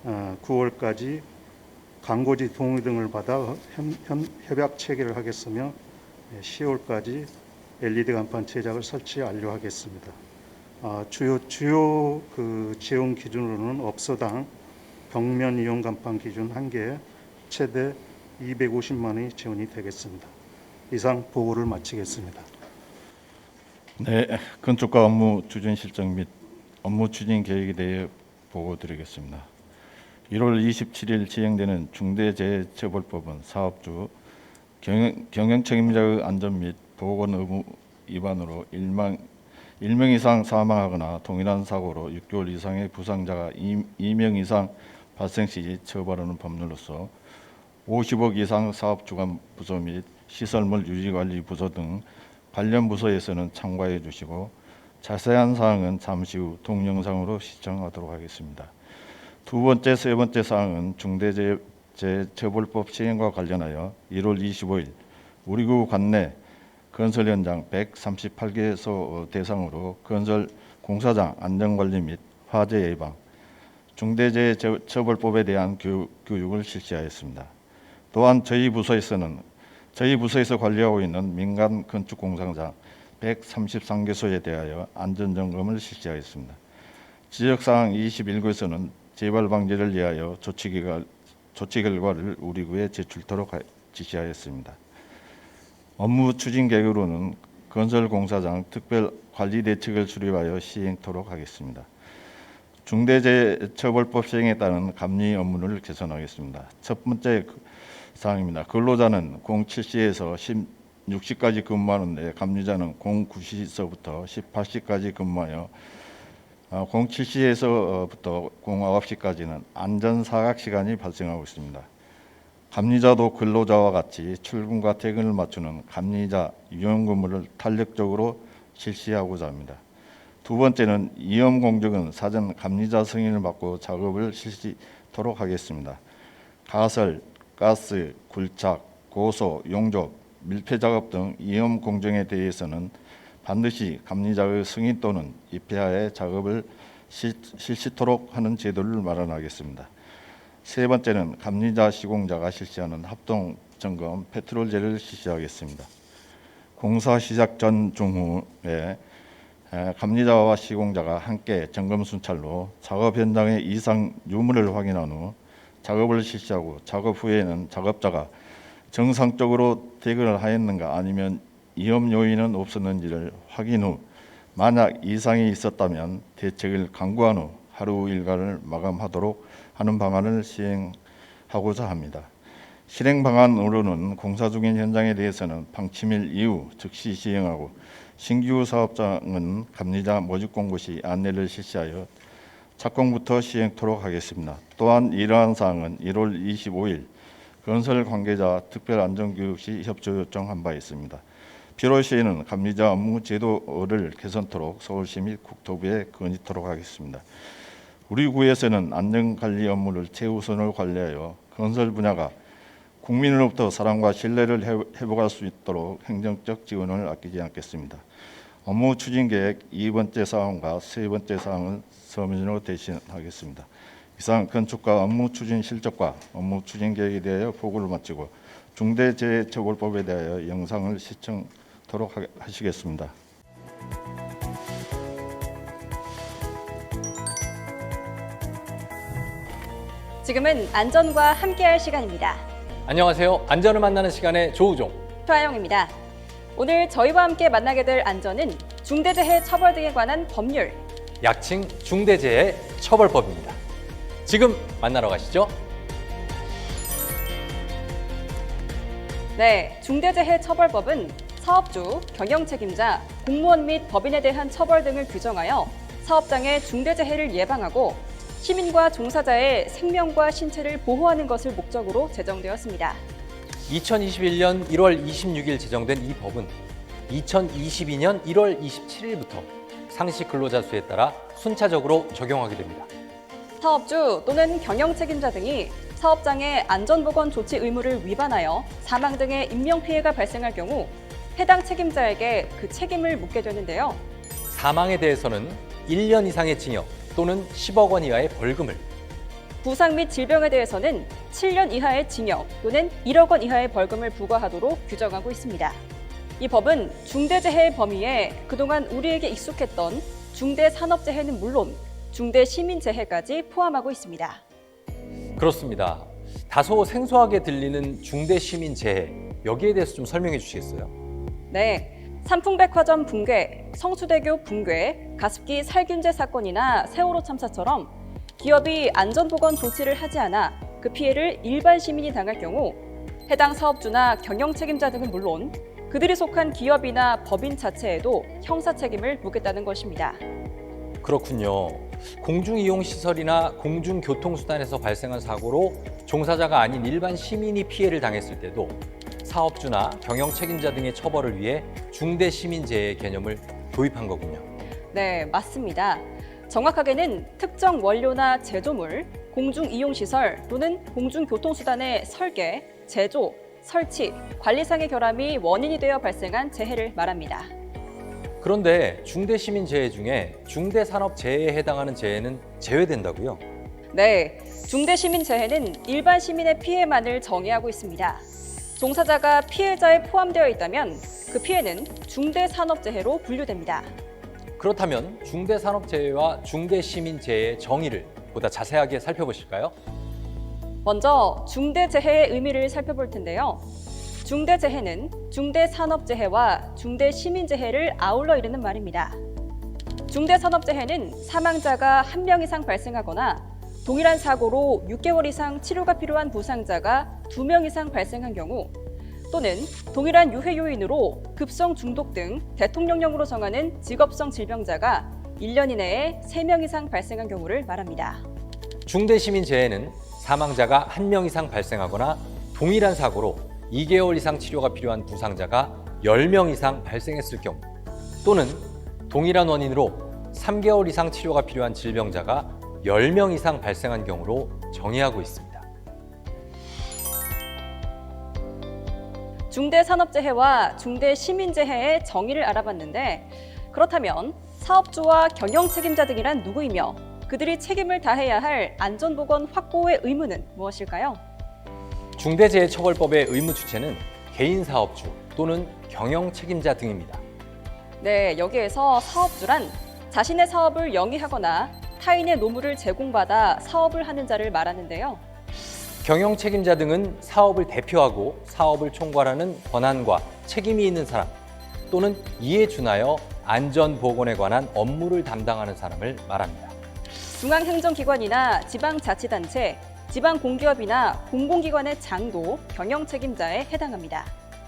9월까지 광고지 동의 등을 받아 협약 체결을 하겠으며 10월까지 LED 간판 제작을 설치 완료하겠습니다. 주요 지원 기준으로는 업소당 벽면 이용 간판 기준 1개 최대 250만 원이 지원이 되겠습니다. 이상 보고를 마치겠습니다. 네, 건축과 업무 추진 실정 및 업무 추진 계획에 대해 보고드리겠습니다. 1월 27일 시행되는 중대재해처벌법은 사업주 경영 책임자의 안전 및 보건 의무 위반으로 1명 이상 사망하거나 동일한 사고로 6개월 이상의 부상자가 2명 이상 발생 시 처벌하는 법률로서 50억 이상 사업주간 부서 및 시설물 유지관리 부서 등 관련 부서에서는 참고해 주시고 자세한 사항은 잠시 후 동영상으로 시청하도록 하겠습니다. 두 번째, 세 번째 사항은 중대재해처벌법 시행과 관련하여 1월 25일 우리구 관내 건설 현장 138개소 대상으로 건설 공사장 안전관리 및 화재 예방, 중대재해처벌법에 대한 교육을 실시하였습니다. 또한 저희 부서에서 관리하고 있는 민간 건축 공사장 133개소에 대하여 안전점검을 실시하였습니다. 지적사항 21구에서는 재발 방지를 위하여 조치 결과를 우리구에 제출토록 지시하였습니다. 업무 추진 계획으로는 건설 공사장 특별 관리 대책을 수립하여 시행토록 하겠습니다. 중대재해처벌법 시행에 따른 감리 업무를 개선하겠습니다. 첫 번째 사항입니다. 근로자는 07시에서 16시까지 근무하는데 감리자는 09시서부터 18시까지 근무하여 07시에서부터 09시까지는 안전사각 시간이 발생하고 있습니다. 감리자도 근로자와 같이 출근과 퇴근을 맞추는 감리자 유연 근무를 탄력적으로 실시하고자 합니다. 두 번째는 위험 공정은 사전 감리자 승인을 받고 작업을 실시토록 하겠습니다. 가설, 가스, 굴착, 고소, 용접, 밀폐 작업 등 위험 공정에 대해서는 반드시 감리자의 승인 또는 입회하에 작업을 실시토록 하는 제도를 마련하겠습니다. 세 번째는 감리자 시공자가 실시하는 합동 점검 페트롤제를 실시하겠습니다. 공사 시작 전 중후에 감리자와 시공자가 함께 점검 순찰로 작업 현장의 이상 유무를 확인한 후 작업을 실시하고 작업 후에는 작업자가 정상적으로 퇴근을 하였는가 아니면 위험 요인은 없었는지를 확인 후 만약 이상이 있었다면 대책을 강구한 후 하루 일과를 마감하도록 하는 방안을 시행하고자 합니다. 실행 방안으로는 공사 중인 현장에 대해서는 방침일 이후 즉시 시행하고 신규 사업장은 감리자 모집 공고 시 안내를 실시하여 착공부터 시행토록 하겠습니다. 또한 이러한 사항은 1월 25일 건설 관계자 특별안전교육 시 협조 요청한 바 있습니다. 필요 시에는 감리자 업무 제도를 개선토록 서울시 및 국토부에 건의토록 하겠습니다. 우리 구에서는 안전관리 업무를 최우선으로 관리하여 건설 분야가 국민으로부터 사랑과 신뢰를 회복할 수 있도록 행정적 지원을 아끼지 않겠습니다. 업무 추진 계획 2번째 사항과 3번째 사항은 서면으로 대신하겠습니다. 이상 건축과 업무 추진 실적과 업무 추진 계획에 대하여 보고를 마치고 중대재해처벌법에 대하여 영상을 시청토록 하시겠습니다. 지금은 안전과 함께할 시간입니다. 안녕하세요. 안전을 만나는 시간의 조우종. 최하영입니다. 오늘 저희와 함께 만나게 될 안전은 중대재해 처벌 등에 관한 법률, 약칭 중대재해처벌법입니다. 지금 만나러 가시죠. 네, 중대재해처벌법은 사업주, 경영책임자, 공무원 및 법인에 대한 처벌 등을 규정하여 사업장의 중대재해를 예방하고 시민과 종사자의 생명과 신체를 보호하는 것을 목적으로 제정되었습니다. 2021년 1월 26일 제정된 이 법은 2022년 1월 27일부터 상시 근로자 수에 따라 순차적으로 적용하게 됩니다. 사업주 또는 경영책임자 등이 사업장의 안전보건 조치 의무를 위반하여 사망 등의 인명피해가 발생할 경우 해당 책임자에게 그 책임을 묻게 되는데요. 사망에 대해서는 1년 이상의 징역 또는 10억 원 이하의 벌금을, 부상 및 질병에 대해서는 7년 이하의 징역 또는 1억 원 이하의 벌금을 부과하도록 규정하고 있습니다. 이 법은 중대재해 범위에 그동안 우리에게 익숙했던 중대산업재해는 물론 중대시민재해까지 포함하고 있습니다. 그렇습니다. 다소 생소하게 들리는 중대시민재해, 여기에 대해서 좀 설명해 주시겠어요? 네, 삼풍백화점 붕괴, 성수대교 붕괴, 가습기 살균제 사건이나 세월호 참사처럼 기업이 안전보건 조치를 하지 않아 그 피해를 일반 시민이 당할 경우 해당 사업주나 경영책임자 등은 물론 그들이 속한 기업이나 법인 자체에도 형사 책임을 묻겠다는 것입니다. 그렇군요. 공중이용시설이나 공중교통수단에서 발생한 사고로 종사자가 아닌 일반 시민이 피해를 당했을 때도 사업주나 경영책임자 등의 처벌을 위해 중대시민재해 개념을 도입한 거군요. 네, 맞습니다. 정확하게는 특정 원료나 제조물, 공중이용시설 또는 공중교통수단의 설계, 제조, 설치, 관리상의 결함이 원인이 되어 발생한 재해를 말합니다. 그런데 중대시민재해 중에 중대산업재해에 해당하는 재해는 제외된다고요? 네, 중대시민재해는 일반 시민의 피해만을 정의하고 있습니다. 종사자가 피해자에 포함되어 있다면 그 피해는 중대산업재해로 분류됩니다. 그렇다면 중대산업재해와 중대시민재해의 정의를 보다 자세하게 살펴보실까요? 먼저 중대재해의 의미를 살펴볼 텐데요. 중대재해는 중대산업재해와 중대시민재해를 아울러 이르는 말입니다. 중대산업재해는 사망자가 1명 이상 발생하거나 동일한 사고로 6개월 이상 치료가 필요한 부상자가 2명 이상 발생한 경우 또는 동일한 유해 요인으로 급성 중독 등 대통령령으로 정하는 직업성 질병자가 1년 이내에 3명 이상 발생한 경우를 말합니다. 중대시민재해는 사망자가 1명 이상 발생하거나 동일한 사고로 2개월 이상 치료가 필요한 부상자가 10명 이상 발생했을 경우 또는 동일한 원인으로 3개월 이상 치료가 필요한 질병자가 10명 이상 발생한 경우로 정의하고 있습니다. 중대산업재해와 중대시민재해의 정의를 알아봤는데 그렇다면 사업주와 경영책임자 등이란 누구이며 그들이 책임을 다해야 할 안전보건 확보의 의무는 무엇일까요? 중대재해처벌법의 의무 주체는 개인 사업주 또는 경영책임자 등입니다. 네, 여기에서 사업주란 자신의 사업을 영위하거나 타인의 노무를 제공받아 사업을 하는 자를 말하는데요. 경영책임자 등은 사업을 대표하고 사업을 총괄하는 권한과 책임이 있는 사람 또는 이에 준하여 안전보건에 관한 업무를 담당하는 사람을 말합니다. 중앙행정기관이나 지방자치단체, 지방공기업이나 공공기관의 장도 경영책임자에 해당합니다.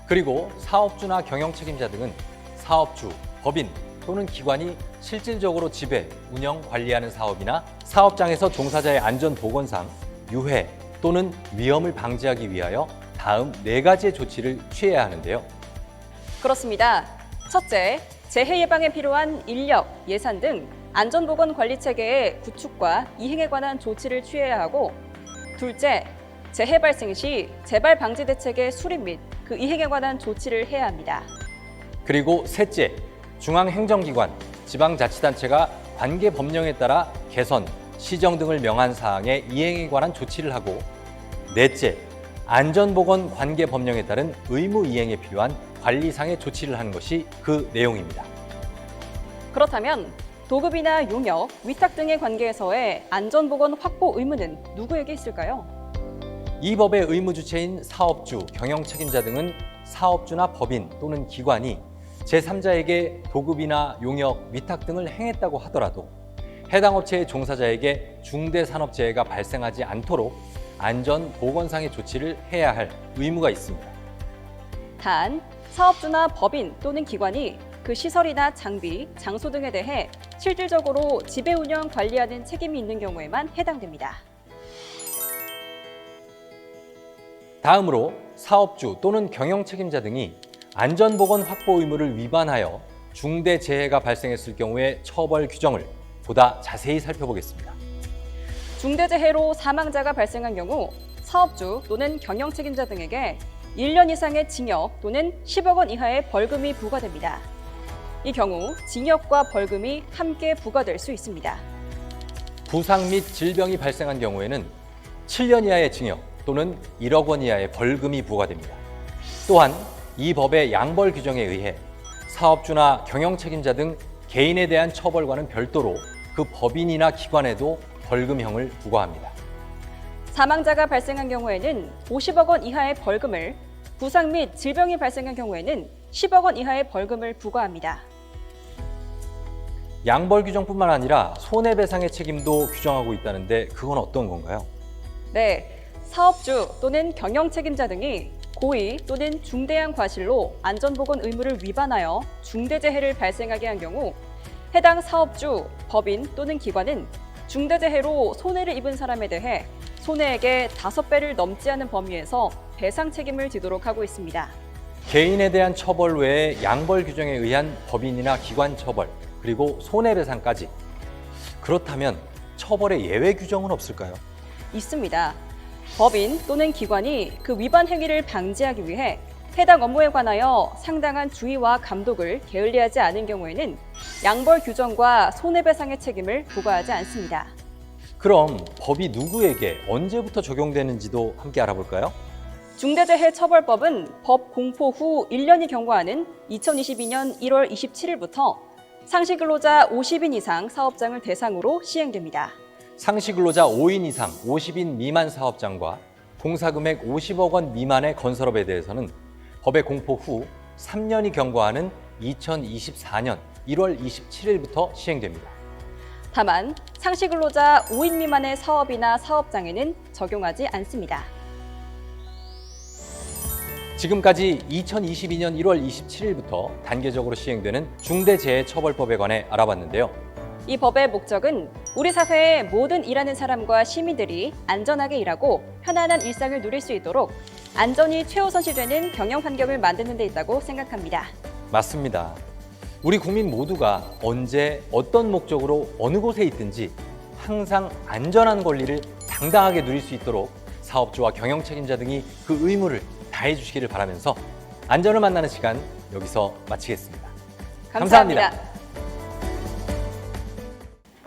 그리고 사업주나 경영책임자 등은 사업주, 법인 또는 기관이 실질적으로 지배, 운영, 관리하는 사업이나 사업장에서 종사자의 안전보건상 유해 또는 위험을 방지하기 위하여 다음 4가지의 조치를 취해야 하는데요. 그렇습니다. 첫째, 재해 예방에 필요한 인력, 예산 등 안전보건 관리 체계의 구축과 이행에 관한 조치를 취해야 하고 둘째, 재해 발생 시 재발 방지 대책의 수립 및 그 이행에 관한 조치를 해야 합니다. 그리고 셋째, 중앙행정기관, 지방자치단체가 관계 법령에 따라 개선, 시정 등을 명한 사항의 이행에 관한 조치를 하고, 넷째, 안전보건 관계 법령에 따른 의무 이행에 필요한 관리상의 조치를 하는 것이 그 내용입니다. 그렇다면 도급이나 용역, 위탁 등의 관계에서의 안전보건 확보 의무는 누구에게 있을까요? 이 법의 의무 주체인 사업주, 경영책임자 등은 사업주나 법인 또는 기관이 제3자에게 도급이나 용역, 위탁 등을 행했다고 하더라도 해당 업체의 종사자에게 중대산업재해가 발생하지 않도록 안전보건상의 조치를 해야 할 의무가 있습니다. 단, 사업주나 법인 또는 기관이 그 시설이나 장비, 장소 등에 대해 실질적으로 지배 운영 관리하는 책임이 있는 경우에만 해당됩니다. 다음으로 사업주 또는 경영책임자 등이 안전보건 확보 의무를 위반하여 중대재해가 발생했을 경우의 처벌 규정을 보다 자세히 살펴보겠습니다. 중대재해로 사망자가 발생한 경우 사업주 또는 경영책임자 등에게 1년 이상의 징역 또는 10억 원 이하의 벌금이 부과됩니다. 이 경우 징역과 벌금이 함께 부과될 수 있습니다. 부상 및 질병이 발생한 경우에는 7년 이하의 징역 또는 1억 원 이하의 벌금이 부과됩니다. 또한 이 법의 양벌 규정에 의해 사업주나 경영책임자 등 개인에 대한 처벌과는 별도로 그 법인이나 기관에도 벌금형을 부과합니다. 사망자가 발생한 경우에는 50억 원 이하의 벌금을, 부상 및 질병이 발생한 경우에는 10억 원 이하의 벌금을 부과합니다. 양벌 규정뿐만 아니라 손해배상의 책임도 규정하고 있다는데 그건 어떤 건가요? 네, 사업주 또는 경영책임자 등이 고의 또는 중대한 과실로 안전보건 의무를 위반하여 중대재해를 발생하게 한 경우 해당 사업주, 법인 또는 기관은 중대재해로 손해를 입은 사람에 대해 손해액의 5배를 넘지 않은 범위에서 배상 책임을 지도록 하고 있습니다. 개인에 대한 처벌 외에 양벌 규정에 의한 법인이나 기관 처벌, 그리고 손해배상까지. 그렇다면 처벌의 예외 규정은 없을까요? 있습니다. 법인 또는 기관이 그 위반 행위를 방지하기 위해 해당 업무에 관하여 상당한 주의와 감독을 게을리하지 않은 경우에는 양벌 규정과 손해배상의 책임을 부과하지 않습니다. 그럼 법이 누구에게 언제부터 적용되는지도 함께 알아볼까요? 중대재해처벌법은 법 공포 후 1년이 경과하는 2022년 1월 27일부터 상시근로자 50인 이상 사업장을 대상으로 시행됩니다. 상시근로자 5인 이상 50인 미만 사업장과 공사금액 50억 원 미만의 건설업에 대해서는 법의 공포 후 3년이 경과하는 2024년 1월 27일부터 시행됩니다. 다만 상시근로자 5인 미만의 사업이나 사업장에는 적용하지 않습니다. 지금까지 2022년 1월 27일부터 단계적으로 시행되는 중대재해처벌법에 관해 알아봤는데요. 이 법의 목적은 우리 사회의 모든 일하는 사람과 시민들이 안전하게 일하고 편안한 일상을 누릴 수 있도록 안전이 최우선시되는 경영 환경을 만드는 데 있다고 생각합니다. 맞습니다. 우리 국민 모두가 언제 어떤 목적으로 어느 곳에 있든지 항상 안전한 권리를 당당하게 누릴 수 있도록 사업주와 경영 책임자 등이 그 의무를 다해 주시기를 바라면서 안전을 만나는 시간 여기서 마치겠습니다. 감사합니다.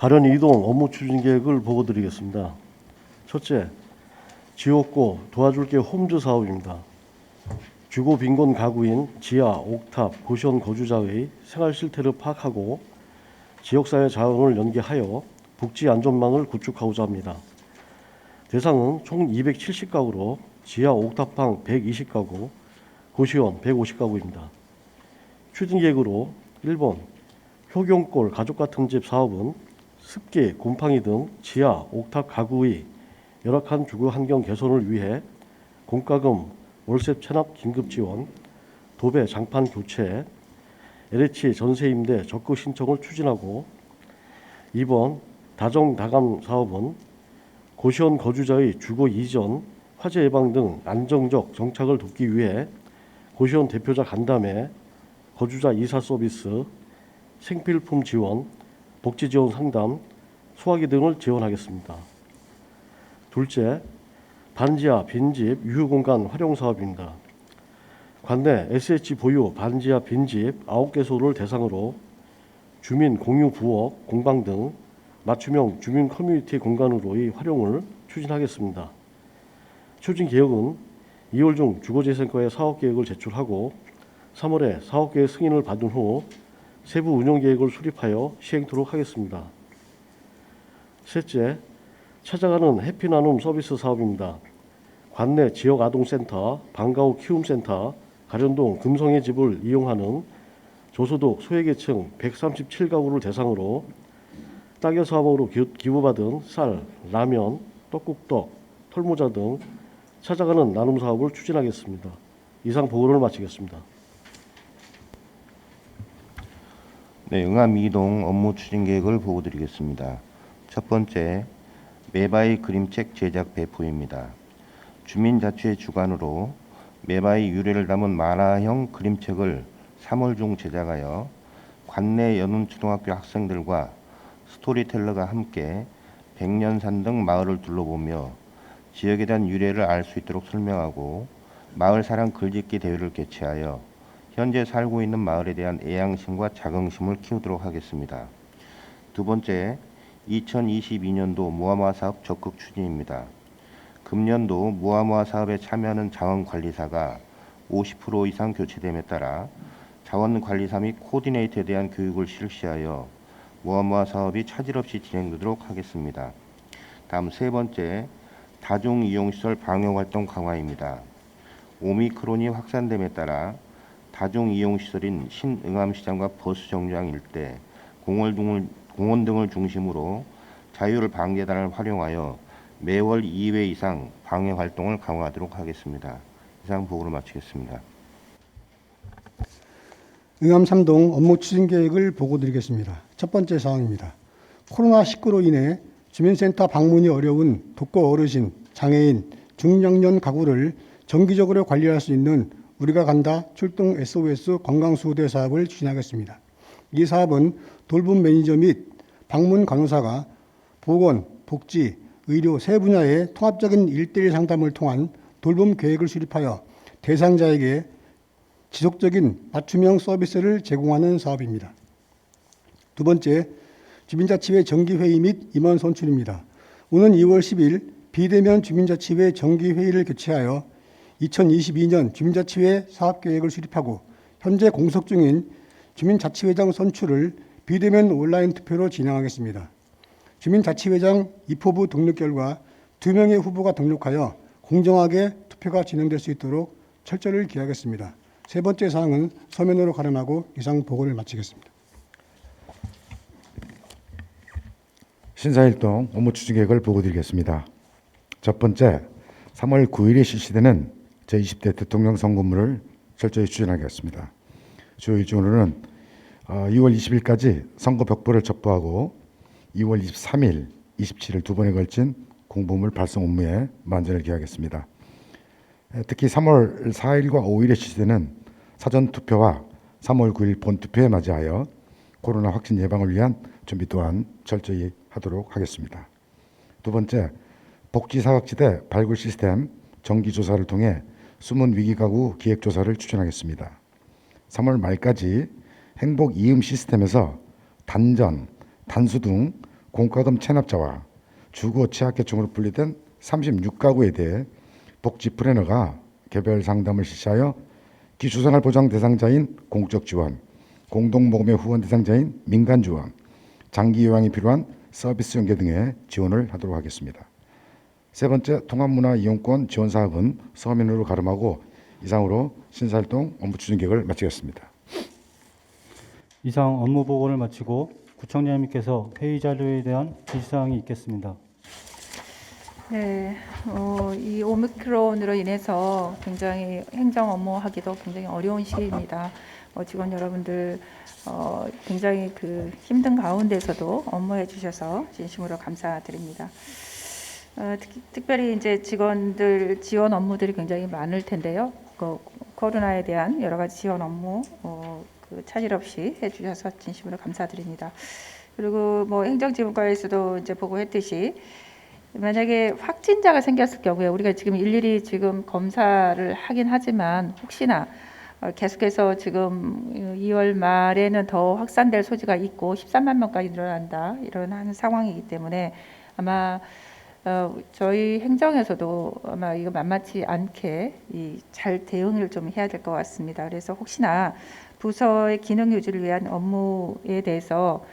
가련 이동 업무 추진 계획을 보고드리겠습니다. 첫째, 지옥고 도와줄게 홈즈 사업입니다. 주거 빈곤 가구인 지하, 옥탑, 고시원 거주자의 생활 실태를 파악하고 지역사회 자원을 연계하여 복지 안전망을 구축하고자 합니다. 대상은 총 270가구로 지하 옥탑방 120가구, 고시원 150가구입니다. 추진 계획으로 1번 효경골 가족과 등집 사업은 습기, 곰팡이 등 지하, 옥탑 가구의 열악한 주거 환경 개선을 위해 공과금, 월세 체납 긴급 지원, 도배 장판 교체, LH 전세 임대 적극 신청을 추진하고 2번 다정 다감 사업은 고시원 거주자의 주거 이전, 화재 예방 등 안정적 정착을 돕기 위해 고시원 대표자 간담회, 거주자 이사 서비스, 생필품 지원, 복지 지원 상담, 소화기 등을 지원하겠습니다. 둘째, 반지하 빈집 유휴공간 활용 사업입니다. 관내 SH 보유 반지하 빈집 9개소를 대상으로 주민 공유 부엌, 공방 등 맞춤형 주민 커뮤니티 공간으로의 활용을 추진하겠습니다. 추진 계획은 2월 중 주거재생과에 사업계획을 제출하고 3월에 사업계획 승인을 받은 후 세부 운영계획을 수립하여 시행토록 하겠습니다. 셋째, 찾아가는 해피나눔 서비스 사업입니다. 관내 지역아동센터, 방과후 키움센터, 가련동 금성의 집을 이용하는 저소득 소외계층 137가구를 대상으로 따개 사업으로 기부받은 쌀, 라면, 떡국떡, 털모자 등 찾아가는 나눔 사업을 추진하겠습니다. 이상 보고를 마치겠습니다. 네, 응암 이동 업무 추진 계획을 보고드리겠습니다. 첫 번째, 메바이 그림책 제작 배포입니다. 주민자치회 주관으로 메바이 유래를 담은 만화형 그림책을 3월 중 제작하여 관내 연운초등학교 학생들과 스토리텔러가 함께 백년산 등 마을을 둘러보며 지역에 대한 유래를 알 수 있도록 설명하고 마을 사랑 글짓기 대회를 개최하여 현재 살고 있는 마을에 대한 애양심과 자긍심을 키우도록 하겠습니다. 두 번째, 2022년도 무아무아 사업 적극 추진입니다. 금년도 무아무아 사업에 참여하는 자원관리사가 50% 이상 교체됨에 따라 자원관리사 및 코디네이터에 대한 교육을 실시하여 무아무아 사업이 차질 없이 진행되도록 하겠습니다. 다음 세 번째, 다중이용시설 방역활동 강화입니다. 오미크론이 확산됨에 따라 다중이용시설인 신응암시장과 버스정류장 일대, 공원 등을 중심으로 자율 방계단을 활용하여 매월 2회 이상 방역활동을 강화하도록 하겠습니다. 이상 보고를 마치겠습니다. 응암 3동 업무 추진 계획을 보고드리겠습니다. 첫 번째 사항입니다. 코로나19로 인해 주민센터 방문이 어려운 독거 어르신, 장애인, 중장년 가구를 정기적으로 관리할 수 있는 우리가 간다 출동 SOS 건강수호대 사업을 추진하겠습니다. 이 사업은 돌봄 매니저 및 방문 간호사가 보건, 복지, 의료 세 분야의 통합적인 1:1 상담을 통한 돌봄 계획을 수립하여 대상자에게 지속적인 맞춤형 서비스를 제공하는 사업입니다. 두 번째, 주민자치회 정기회의 및 임원 선출입니다. 오는 2월 10일 비대면 주민자치회 정기회의를 개최하여 2022년 주민자치회 사업계획을 수립하고 현재 공석 중인 주민자치회장 선출을 비대면 온라인 투표로 진행하겠습니다. 주민자치회장 입후보 등록 결과 2명의 후보가 등록하여 공정하게 투표가 진행될 수 있도록 철저를 기하겠습니다. 세 번째 사항은 서면으로 가름하고 이상 보고를 마치겠습니다. 신사일동 업무 추진 계획을 보고드리겠습니다. 첫 번째, 3월 9일에 실시되는 제20대 대통령 선거문을 철저히 추진하겠습니다. 주요 일정으로는 2월 20일까지 선거 벽보를 첩부하고 2월 23일, 27일 두 번에 걸친 공보물 발송 업무에 만전을 기하겠습니다. 특히 3월 4일과 5일에 실시되는 사전투표와 3월 9일 본투표에 맞이하여 코로나 확진 예방을 위한 준비 또한 철저히 하도록 하겠습니다. 두 번째, 복지사각지대 발굴 시스템 정기조사를 통해 숨은 위기가구 기획조사를 추진하겠습니다. 3월 말까지 행복 이음 시스템에서 단전, 단수 등 공과금 체납자와 주거 취약계층으로 분리된 36가구에 대해 복지 플래너가 개별 상담을 실시하여 기초생활 보장 대상자인 공적 지원, 공동모금의 후원 대상자인 민간 지원, 장기 요양이 필요한 서비스 연계 등의 지원을 하도록 하겠습니다. 세 번째, 통합문화 이용권 지원 사업은 서면으로 가름하고 이상으로 신사일동 업무 추진 계획을 마치겠습니다. 이상 업무 보고를 마치고 구청장님께서 회의 자료에 대한 지시사항이 있겠습니다. 네, 이 오미크론으로 인해서 굉장히 행정 업무하기도 굉장히 어려운 시기입니다. 직원 여러분들 굉장히 힘든 가운데서도 업무해 주셔서 진심으로 감사드립니다. 특별히 이제 직원들 지원 업무들이 굉장히 많을 텐데요. 코로나에 대한 여러 가지 지원 업무 차질 없이 해주셔서 진심으로 감사드립니다. 그리고 행정지원과에서도 이제 보고했듯이 만약에 확진자가 생겼을 경우에 우리가 지금 일일이 지금 검사를 하긴 하지만 혹시나 계속해서 지금 2월 말에는 더 확산될 소지가 있고 13만 명까지 늘어난다 이런 하는 상황이기 때문에 아마 저희 행정에서도 아마 이거 만만치 않게 잘 대응을 좀 해야 될 것 같습니다. 그래서 혹시나 부서의 기능 유지를 위한 업무에 대해서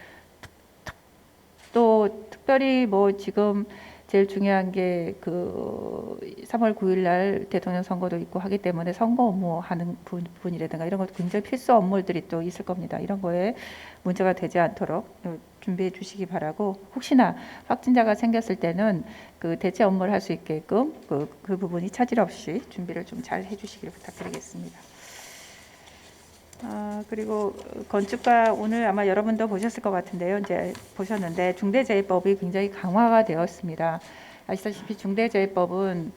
또 특별히 뭐 지금 제일 중요한 게 그 3월 9일 날 대통령 선거도 있고 하기 때문에 선거 업무 하는 부분이라든가 이런 것도 굉장히 필수 업무들이 또 있을 겁니다. 이런 거에 문제가 되지 않도록 준비해 주시기 바라고 혹시나 확진자가 생겼을 때는 그 대체 업무를 할 수 있게끔 그 부분이 차질 없이 준비를 좀 잘 해주시기를 부탁드리겠습니다. 그리고 건축가 오늘 아마 여러분도 보셨을 것 같은데요. 이제 보셨는데 중대재해법이 굉장히 강화가 되었습니다. 아시다시피 중대재해법은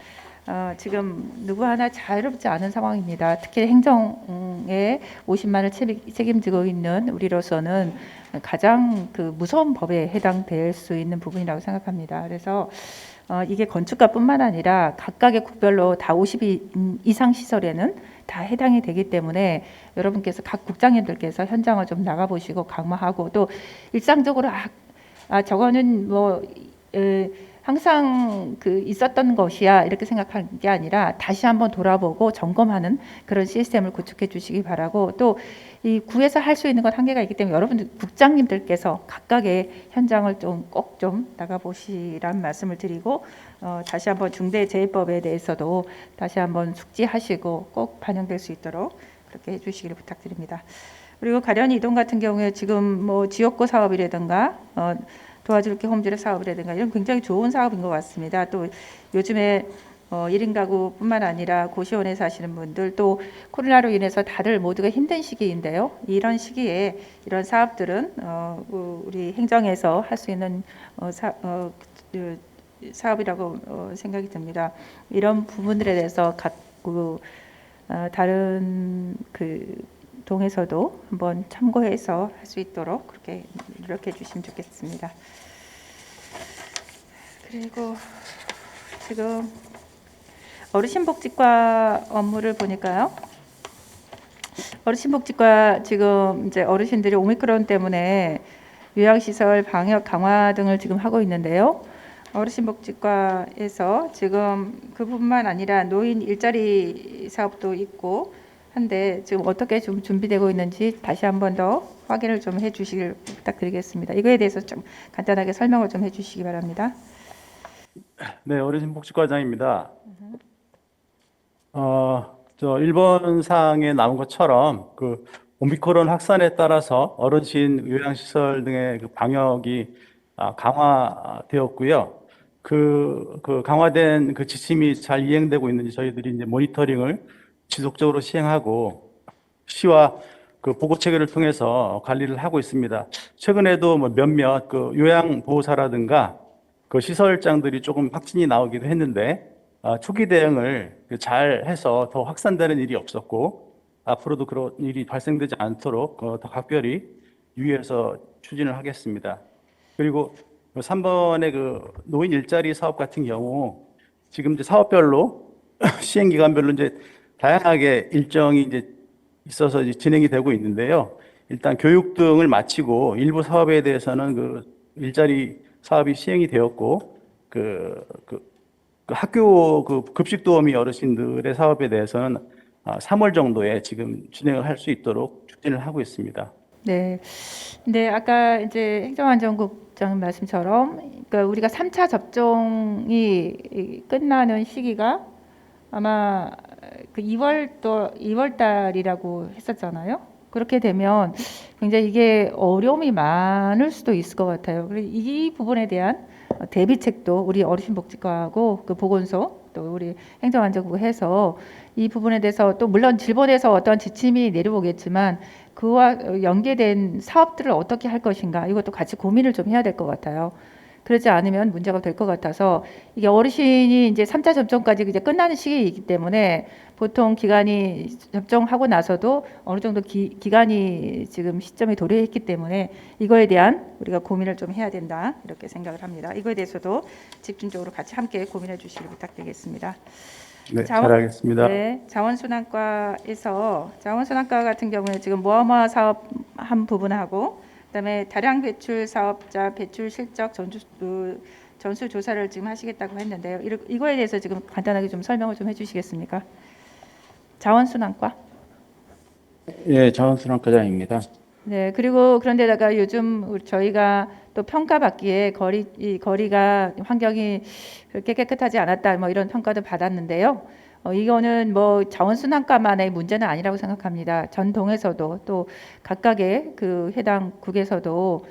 지금 누구 하나 자유롭지 않은 상황입니다. 특히 행정에 50만을 책임지고 있는 우리로서는 가장 그 무서운 법에 해당될 수 있는 부분이라고 생각합니다. 그래서 이게 건축가뿐만 아니라 각각의 국별로 다 50 이상 시설에는 다 해당이 되기 때문에 여러분께서 각 국장님들께서 현장을 좀 나가보시고 강화하고 또 일상적으로 저거는 뭐 항상 그 있었던 것이야 이렇게 생각하는 게 아니라 다시 한번 돌아보고 점검하는 그런 시스템을 구축해 주시기 바라고 또 이 구에서 할 수 있는 건 한계가 있기 때문에 여러분들 국장님들께서 각각의 현장을 좀 꼭 좀 나가보시라는 말씀을 드리고 다시 한번 중대재해법에 대해서도 다시 한번 숙지하시고 꼭 반영될 수 있도록 그렇게 해주시기를 부탁드립니다. 그리고 가련 이동 같은 경우에 지금 뭐 지역구 사업이라든가 도와줄게 홈즈의 사업이라든가 이런 굉장히 좋은 사업인 것 같습니다. 또 요즘에 1인 가구뿐만 아니라 고시원에 사시는 분들 또 코로나로 인해서 다들 모두가 힘든 시기인데요. 이런 시기에 이런 사업들은 우리 행정에서 할 수 있는 사업이라고 생각이 듭니다. 이런 부분들에 대해서 다른 그 동에서도 한번 참고해서 할 수 있도록 그렇게 노력해 주시면 좋겠습니다. 그리고 지금 어르신복지과 업무를 보니까요. 어르신복지과 지금 이제 어르신들이 오미크론 때문에 요양시설 방역 강화 등을 지금 하고 있는데요. 어르신복지과에서 지금 그뿐만 아니라 노인 일자리 사업도 있고 한데 지금 어떻게 좀 준비되고 있는지 다시 한 번 더 확인을 좀 해주시길 부탁드리겠습니다. 이거에 대해서 좀 간단하게 설명을 좀 해주시기 바랍니다. 네, 어르신복지과장입니다. 일본 사항에 나온 것처럼 그 오미크론 확산에 따라서 어르신 요양시설 등의 그 방역이 강화되었고요. 그 강화된 그 지침이 잘 이행되고 있는지 저희들이 이제 모니터링을 지속적으로 시행하고 시와 그 보고 체계를 통해서 관리를 하고 있습니다. 최근에도 뭐 몇몇 그 요양보호사라든가 그 시설장들이 조금 확진이 나오기도 했는데 초기 대응을 잘 해서 더 확산되는 일이 없었고 앞으로도 그런 일이 발생되지 않도록 더 각별히 유의해서 추진을 하겠습니다. 그리고 3번의 그 노인 일자리 사업 같은 경우 지금 이제 사업별로 시행 기간별로 이제 다양하게 일정이 이제 있어서 이제 진행이 되고 있는데요. 일단 교육 등을 마치고 일부 사업에 대해서는 그 일자리 사업이 시행이 되었고 그 학교 그 급식 도우미 어르신들의 사업에 대해서는 3월 정도에 지금 진행을 할 수 있도록 추진을 하고 있습니다. 네. 근데 아까 이제 행정안전국장 말씀처럼 그러니까 우리가 3차 접종이 끝나는 시기가 아마 그 2월 달이라고 했었잖아요. 그렇게 되면 굉장히 이게 어려움이 많을 수도 있을 것 같아요. 그래서 이 부분에 대한 대비책도 우리 어르신복지과하고 그 보건소 또 우리 행정안전국 해서 이 부분에 대해서 또 물론 질본에서 어떤 지침이 내려오겠지만 그와 연계된 사업들을 어떻게 할 것인가 이것도 같이 고민을 좀 해야 될 것 같아요. 그러지 않으면 문제가 될 것 같아서 이게 어르신이 이제 3차 접종까지 이제 끝나는 시기이기 때문에 보통 기간이 접종하고 나서도 어느 정도 기간이 지금 시점에 도래했기 때문에 이거에 대한 우리가 고민을 좀 해야 된다 이렇게 생각을 합니다. 이거에 대해서도 집중적으로 같이 함께 고민해 주시길 부탁드리겠습니다. 네, 잘하겠습니다. 네, 자원순환과에서 자원순환과 같은 경우에 지금 모아모아 사업 한 부분하고 그다음에 다량 배출 사업자 배출 실적 전수 조사를 지금 하시겠다고 했는데요. 이거에 대해서 지금 간단하게 좀 설명을 좀 해주시겠습니까? 자원순환과. 예, 자원순환과장입니다. 네, 그리고 그런데다가 요즘 저희가 또 평가받기에 거리가 환경이 그렇게 깨끗하지 않았다 뭐 이런 평가도 받았는데요. 이거는 뭐 자원순환과만의 문제는 아니라고 생각합니다. 전 동에서도 또 각각의 그 해당 국에서도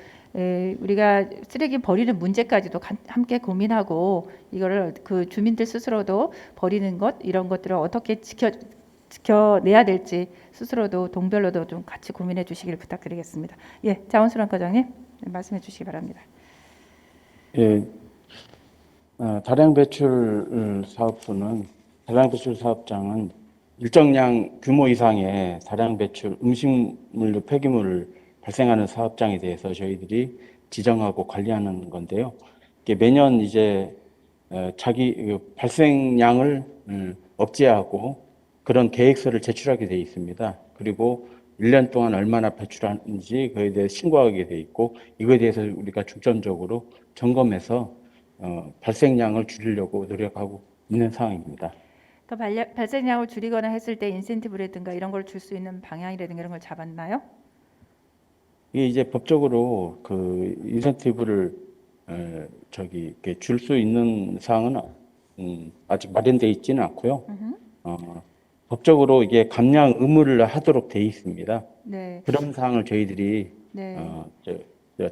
우리가 쓰레기 버리는 문제까지도 함께 고민하고 이거를 그 주민들 스스로도 버리는 것 이런 것들을 어떻게 지켜내야 될지 스스로도 동별로도 좀 같이 고민해 주시기를 부탁드리겠습니다. 예, 자원순환과장님 말씀해 주시기 바랍니다. 예, 다량 배출 사업장은 일정량 규모 이상의 다량 배출 음식물류 폐기물을 발생하는 사업장에 대해서 저희들이 지정하고 관리하는 건데요. 이게 매년 이제 자기 발생량을 억제하고 그런 계획서를 제출하게 돼 있습니다. 그리고 1년 동안 얼마나 배출하는지 그에 대해 신고하게 돼 있고 이거에 대해서 우리가 중점적으로 점검해서 발생량을 줄이려고 노력하고 있는 상황입니다. 그러니까 발생량을 줄이거나 했을 때 인센티브라든가 이런 걸 줄 수 있는 방향이라든가 이런 걸 잡았나요? 이게 이제 법적으로 그 인센티브를 줄 수 있는 사항은 아직 마련돼 있지는 않고요. 법적으로 이게 감량 의무를 하도록 돼 있습니다. 네. 그런 사항을 저희들이 네.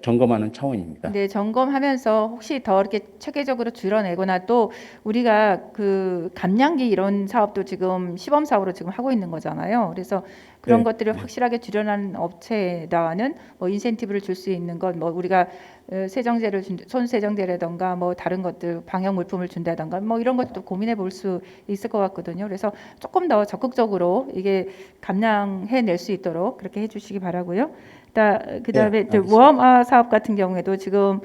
점검하는 차원입니다. 네, 점검하면서 혹시 더 이렇게 체계적으로 줄여내거나 또 우리가 그 감량기 이런 사업도 지금 시범 사업으로 지금 하고 있는 거잖아요. 그래서 그런 네, 것들을 확실하게 줄여내는 업체에다가는 뭐 인센티브를 줄 수 있는 것, 뭐 우리가 세정제를 손 세정제라든가 뭐 다른 것들 방역 물품을 준다든가 뭐 이런 것도 고민해 볼 수 있을 것 같거든요. 그래서 조금 더 적극적으로 이게 감량해낼 수 있도록 그렇게 해주시기 바라고요. 그다음에 네, 모아모아 사업 같은 경우에도 지금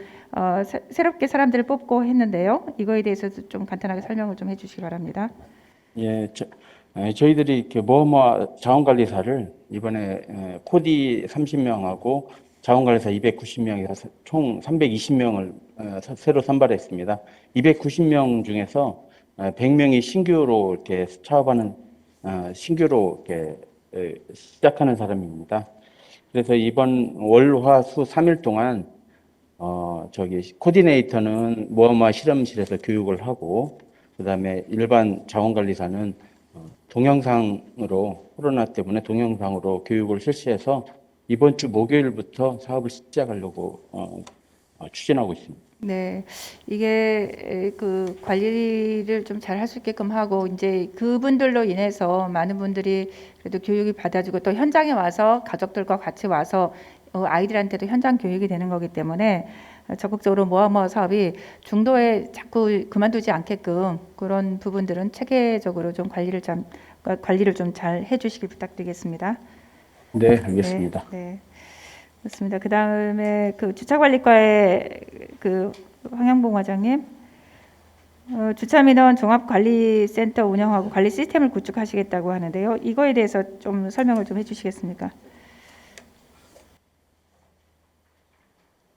새롭게 사람들을 뽑고 했는데요. 이거에 대해서도 좀 간단하게 설명을 좀 해주시기 바랍니다. 예, 저희들이 이렇게 모아모아 자원관리사를 이번에 코디 30명하고 자원관리사 290명이라서 총 320명을 새로 선발했습니다. 290명 중에서 100명이 신규로 이렇게 차업하는 신규로 이렇게 시작하는 사람입니다. 그래서 이번 월, 화, 수 3일 동안 코디네이터는 모아모아 실험실에서 교육을 하고 그다음에 일반 자원관리사는 동영상으로 코로나 때문에 동영상으로 교육을 실시해서 이번 주 목요일부터 사업을 시작하려고 추진하고 있습니다. 네, 이게 그 관리를 좀 잘 할 수 있게끔 하고 이제 그분들로 인해서 많은 분들이 그래도 교육이 받아주고 또 현장에 와서 가족들과 같이 와서 아이들한테도 현장 교육이 되는 거기 때문에 적극적으로 모아모아 사업이 중도에 자꾸 그만두지 않게끔 그런 부분들은 체계적으로 좀 관리를 좀 잘 해주시길 부탁드리겠습니다. 네, 알겠습니다. 네. 그렇습니다. 그 다음에 그 주차관리과의 그 황영봉 과장님, 주차민원 종합관리센터 운영하고 관리 시스템을 구축하시겠다고 하는데요. 이거에 대해서 좀 설명을 좀 해주시겠습니까?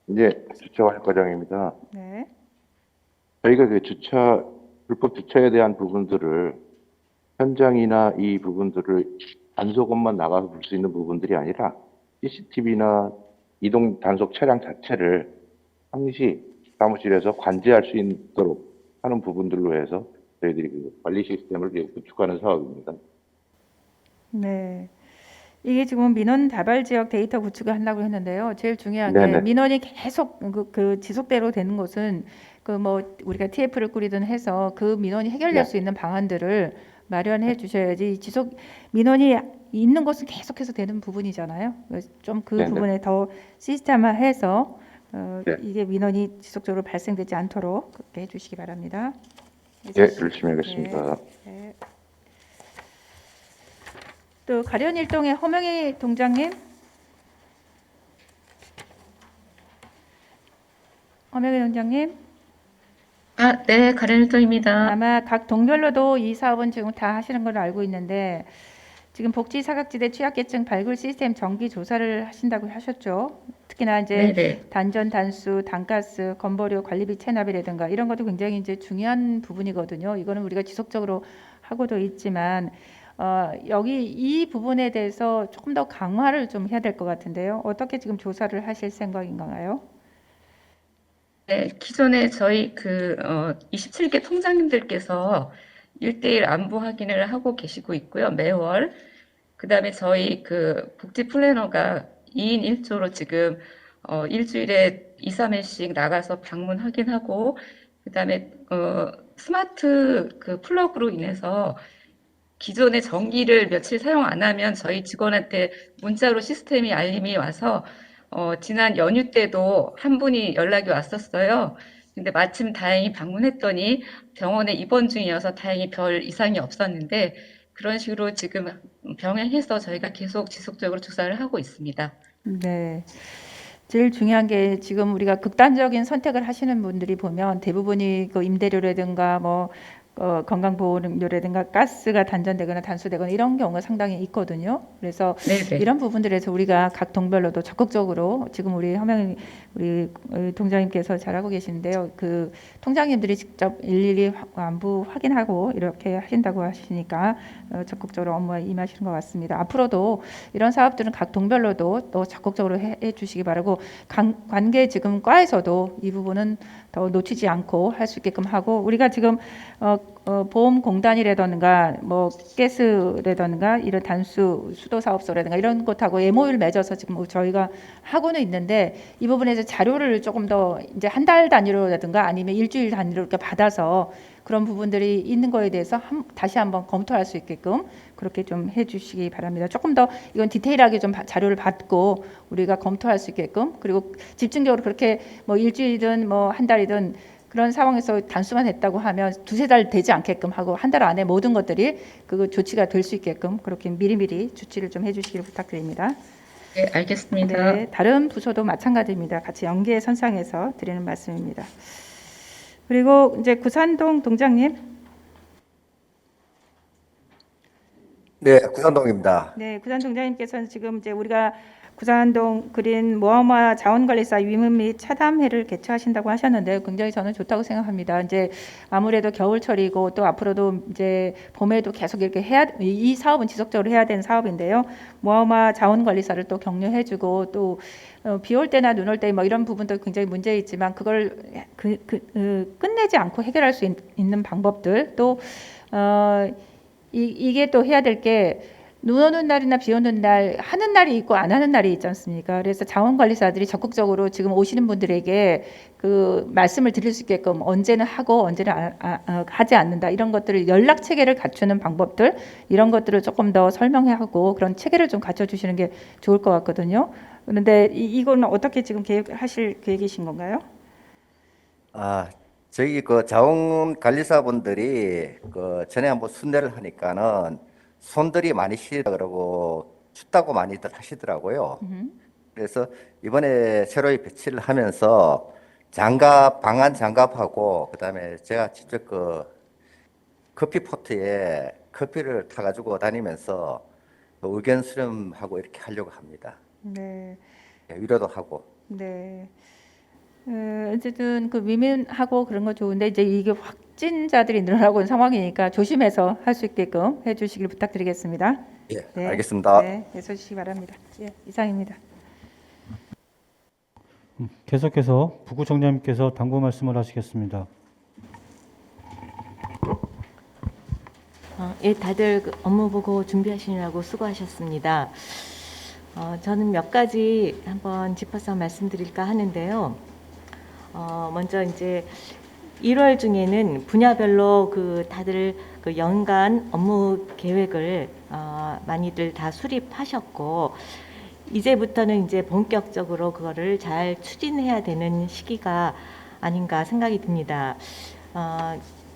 네, 주차관리과장입니다. 네. 저희가 그 불법 주차에 대한 부분들을 현장이나 이 부분들을 단속원만 나가서 볼 수 있는 부분들이 아니라 CCTV나 이동 단속 차량 자체를 상시 사무실에서 관제할 수 있도록 하는 부분들로 해서 저희들이 그 관리 시스템을 구축하는 사업입니다. 네. 이게 지금 민원 다발 지역 데이터 구축을 하려고 했는데요. 제일 중요한 게 네네. 민원이 계속 그 지속대로 되는 것은 그 뭐 우리가 TF를 꾸리든 해서 그 민원이 해결될 네. 수 있는 방안들을 마련해 주셔야지 민원이 있는 것은 계속해서 되는 부분이잖아요. 좀 그 네네. 부분에 더 시스템화해서 네. 이게 민원이 지속적으로 발생되지 않도록 그렇게 해주시기 바랍니다. 예, 열심히 하겠습니다. 네. 또 가련 일동의 허명희 동장님. 허명희 동장님. 네, 가련일동입니다. 아마 각 동별로도 이 사업은 지금 다 하시는 걸로 알고 있는데 지금 복지 사각지대 취약계층 발굴 시스템 정기 조사를 하신다고 하셨죠. 특히나 이제 네네. 단전, 단수, 단가스, 건보료, 관리비 체납이라든가 이런 것도 굉장히 이제 중요한 부분이거든요. 이거는 우리가 지속적으로 하고도 있지만 여기 이 부분에 대해서 조금 더 강화를 좀 해야 될 것 같은데요. 어떻게 지금 조사를 하실 생각인가요? 네, 기존에 저희 27개 통장님들께서 1대1 안부 확인을 하고 계시고 있고요. 매월. 그다음에 저희 복지 플래너가 2인 1조로 지금 일주일에 2, 3회씩 나가서 방문 확인하고 그다음에 스마트 플러그로 인해서 기존의 전기를 며칠 사용 안 하면 저희 직원한테 문자로 시스템이 알림이 와서 지난 연휴 때도 한 분이 연락이 왔었어요. 근데 마침 다행히 방문했더니 병원에 입원 중이어서 다행히 별 이상이 없었는데 그런 식으로 지금 병행해서 저희가 계속 지속적으로 조사를 하고 있습니다. 네. 제일 중요한 게 지금 우리가 극단적인 선택을 하시는 분들이 보면 대부분이 그 임대료라든가 뭐 건강보험료라든가 가스가 단전되거나 단수되거나 이런 경우가 상당히 있거든요. 그래서 네네. 이런 부분들에서 우리가 각 동별로도 적극적으로 지금 우리 동장님께서 잘하고 계시는데요. 그 통장님들이 직접 일일이 안부 확인하고 이렇게 하신다고 하시니까 적극적으로 업무에 임하시는 것 같습니다. 앞으로도 이런 사업들은 각 동별로도 또 적극적으로 해 주시기 바라고 관계 지금 과에서도 이 부분은 더 놓치지 않고 할 수 있게끔 하고 우리가 지금 보험공단이라든가 뭐 가스라든가 이런 단수 수도사업소라든가 이런 것하고 MOU를 맺어서 지금 저희가 하고는 있는데 이 부분에서 자료를 조금 더 이제 한 달 단위로라든가 아니면 일주일 단위로 이렇게 받아서 그런 부분들이 있는 거에 대해서 다시 한번 검토할 수 있게끔 그렇게 좀 해주시기 바랍니다. 조금 더 이건 디테일하게 좀 자료를 받고 우리가 검토할 수 있게끔 그리고 집중적으로 그렇게 뭐 일주일이든 뭐 한 달이든 그런 상황에서 단수만 했다고 하면 두세 달 되지 않게끔 하고 한 달 안에 모든 것들이 그 조치가 될 수 있게끔 그렇게 미리미리 조치를 좀 해주시길 부탁드립니다. 네, 알겠습니다. 네, 다른 부서도 마찬가지입니다. 같이 연계선상에서 드리는 말씀입니다. 그리고 이제 구산동 동장님. 네, 구산동입니다. 네, 구산 동장님께서는 지금 이제 우리가 구산동 그린 모아마 자원관리사 위문 및 차담회를 개최하신다고 하셨는데 굉장히 저는 좋다고 생각합니다. 이제 아무래도 겨울철이고 또 앞으로도 이제 봄에도 계속 이렇게 이 사업은 지속적으로 해야 되는 사업인데요. 모아마 자원관리사를 또 격려해주고 또 비 올 때나 눈 올 때 뭐 이런 부분도 굉장히 문제 있지만 그걸 끝내지 않고 해결할 수 있는 방법들 또 이게 또 해야 될 게 눈 오는 날이나 비 오는 날 하는 날이 있고 안 하는 날이 있지 않습니까? 그래서 자원관리사들이 적극적으로 지금 오시는 분들에게 그 말씀을 드릴 수 있게끔 언제는 하고 언제는 하지 않는다 이런 것들을 연락 체계를 갖추는 방법들 이런 것들을 조금 더 설명하고 그런 체계를 좀 갖춰주시는 게 좋을 것 같거든요. 그런데 이거는 어떻게 지금 계획하실 계획이신 건가요? 저희 그 자원관리사분들이 그 전에 한번 순례를 하니까는 손들이 많이 시리다 그러고 춥다고 많이들 하시더라고요. 그래서 이번에 새로이 배치를 하면서 방한 장갑하고 그다음에 제가 직접 그 커피 포트에 커피를 타가지고 다니면서 의견 수렴하고 이렇게 하려고 합니다. 네. 위로도 하고. 네. 어쨌든 그 위문하고 그런 거 좋은데 이제 이게 확진자들이 늘어나고 있는 상황이니까 조심해서 할 수 있게끔 해주시길 부탁드리겠습니다. 예, 네. 알겠습니다. 네, 해주시기 바랍니다. 예, 이상입니다. 계속해서 부구청장님께서 당부 말씀을 하시겠습니다. 예, 다들 업무 보고 준비하시느라고 수고하셨습니다. 저는 몇 가지 한번 짚어서 말씀드릴까 하는데요. 먼저 이제 1월 중에는 분야별로 다들 연간 업무 계획을 많이들 다 수립하셨고 이제부터는 이제 본격적으로 그거를 잘 추진해야 되는 시기가 아닌가 생각이 듭니다.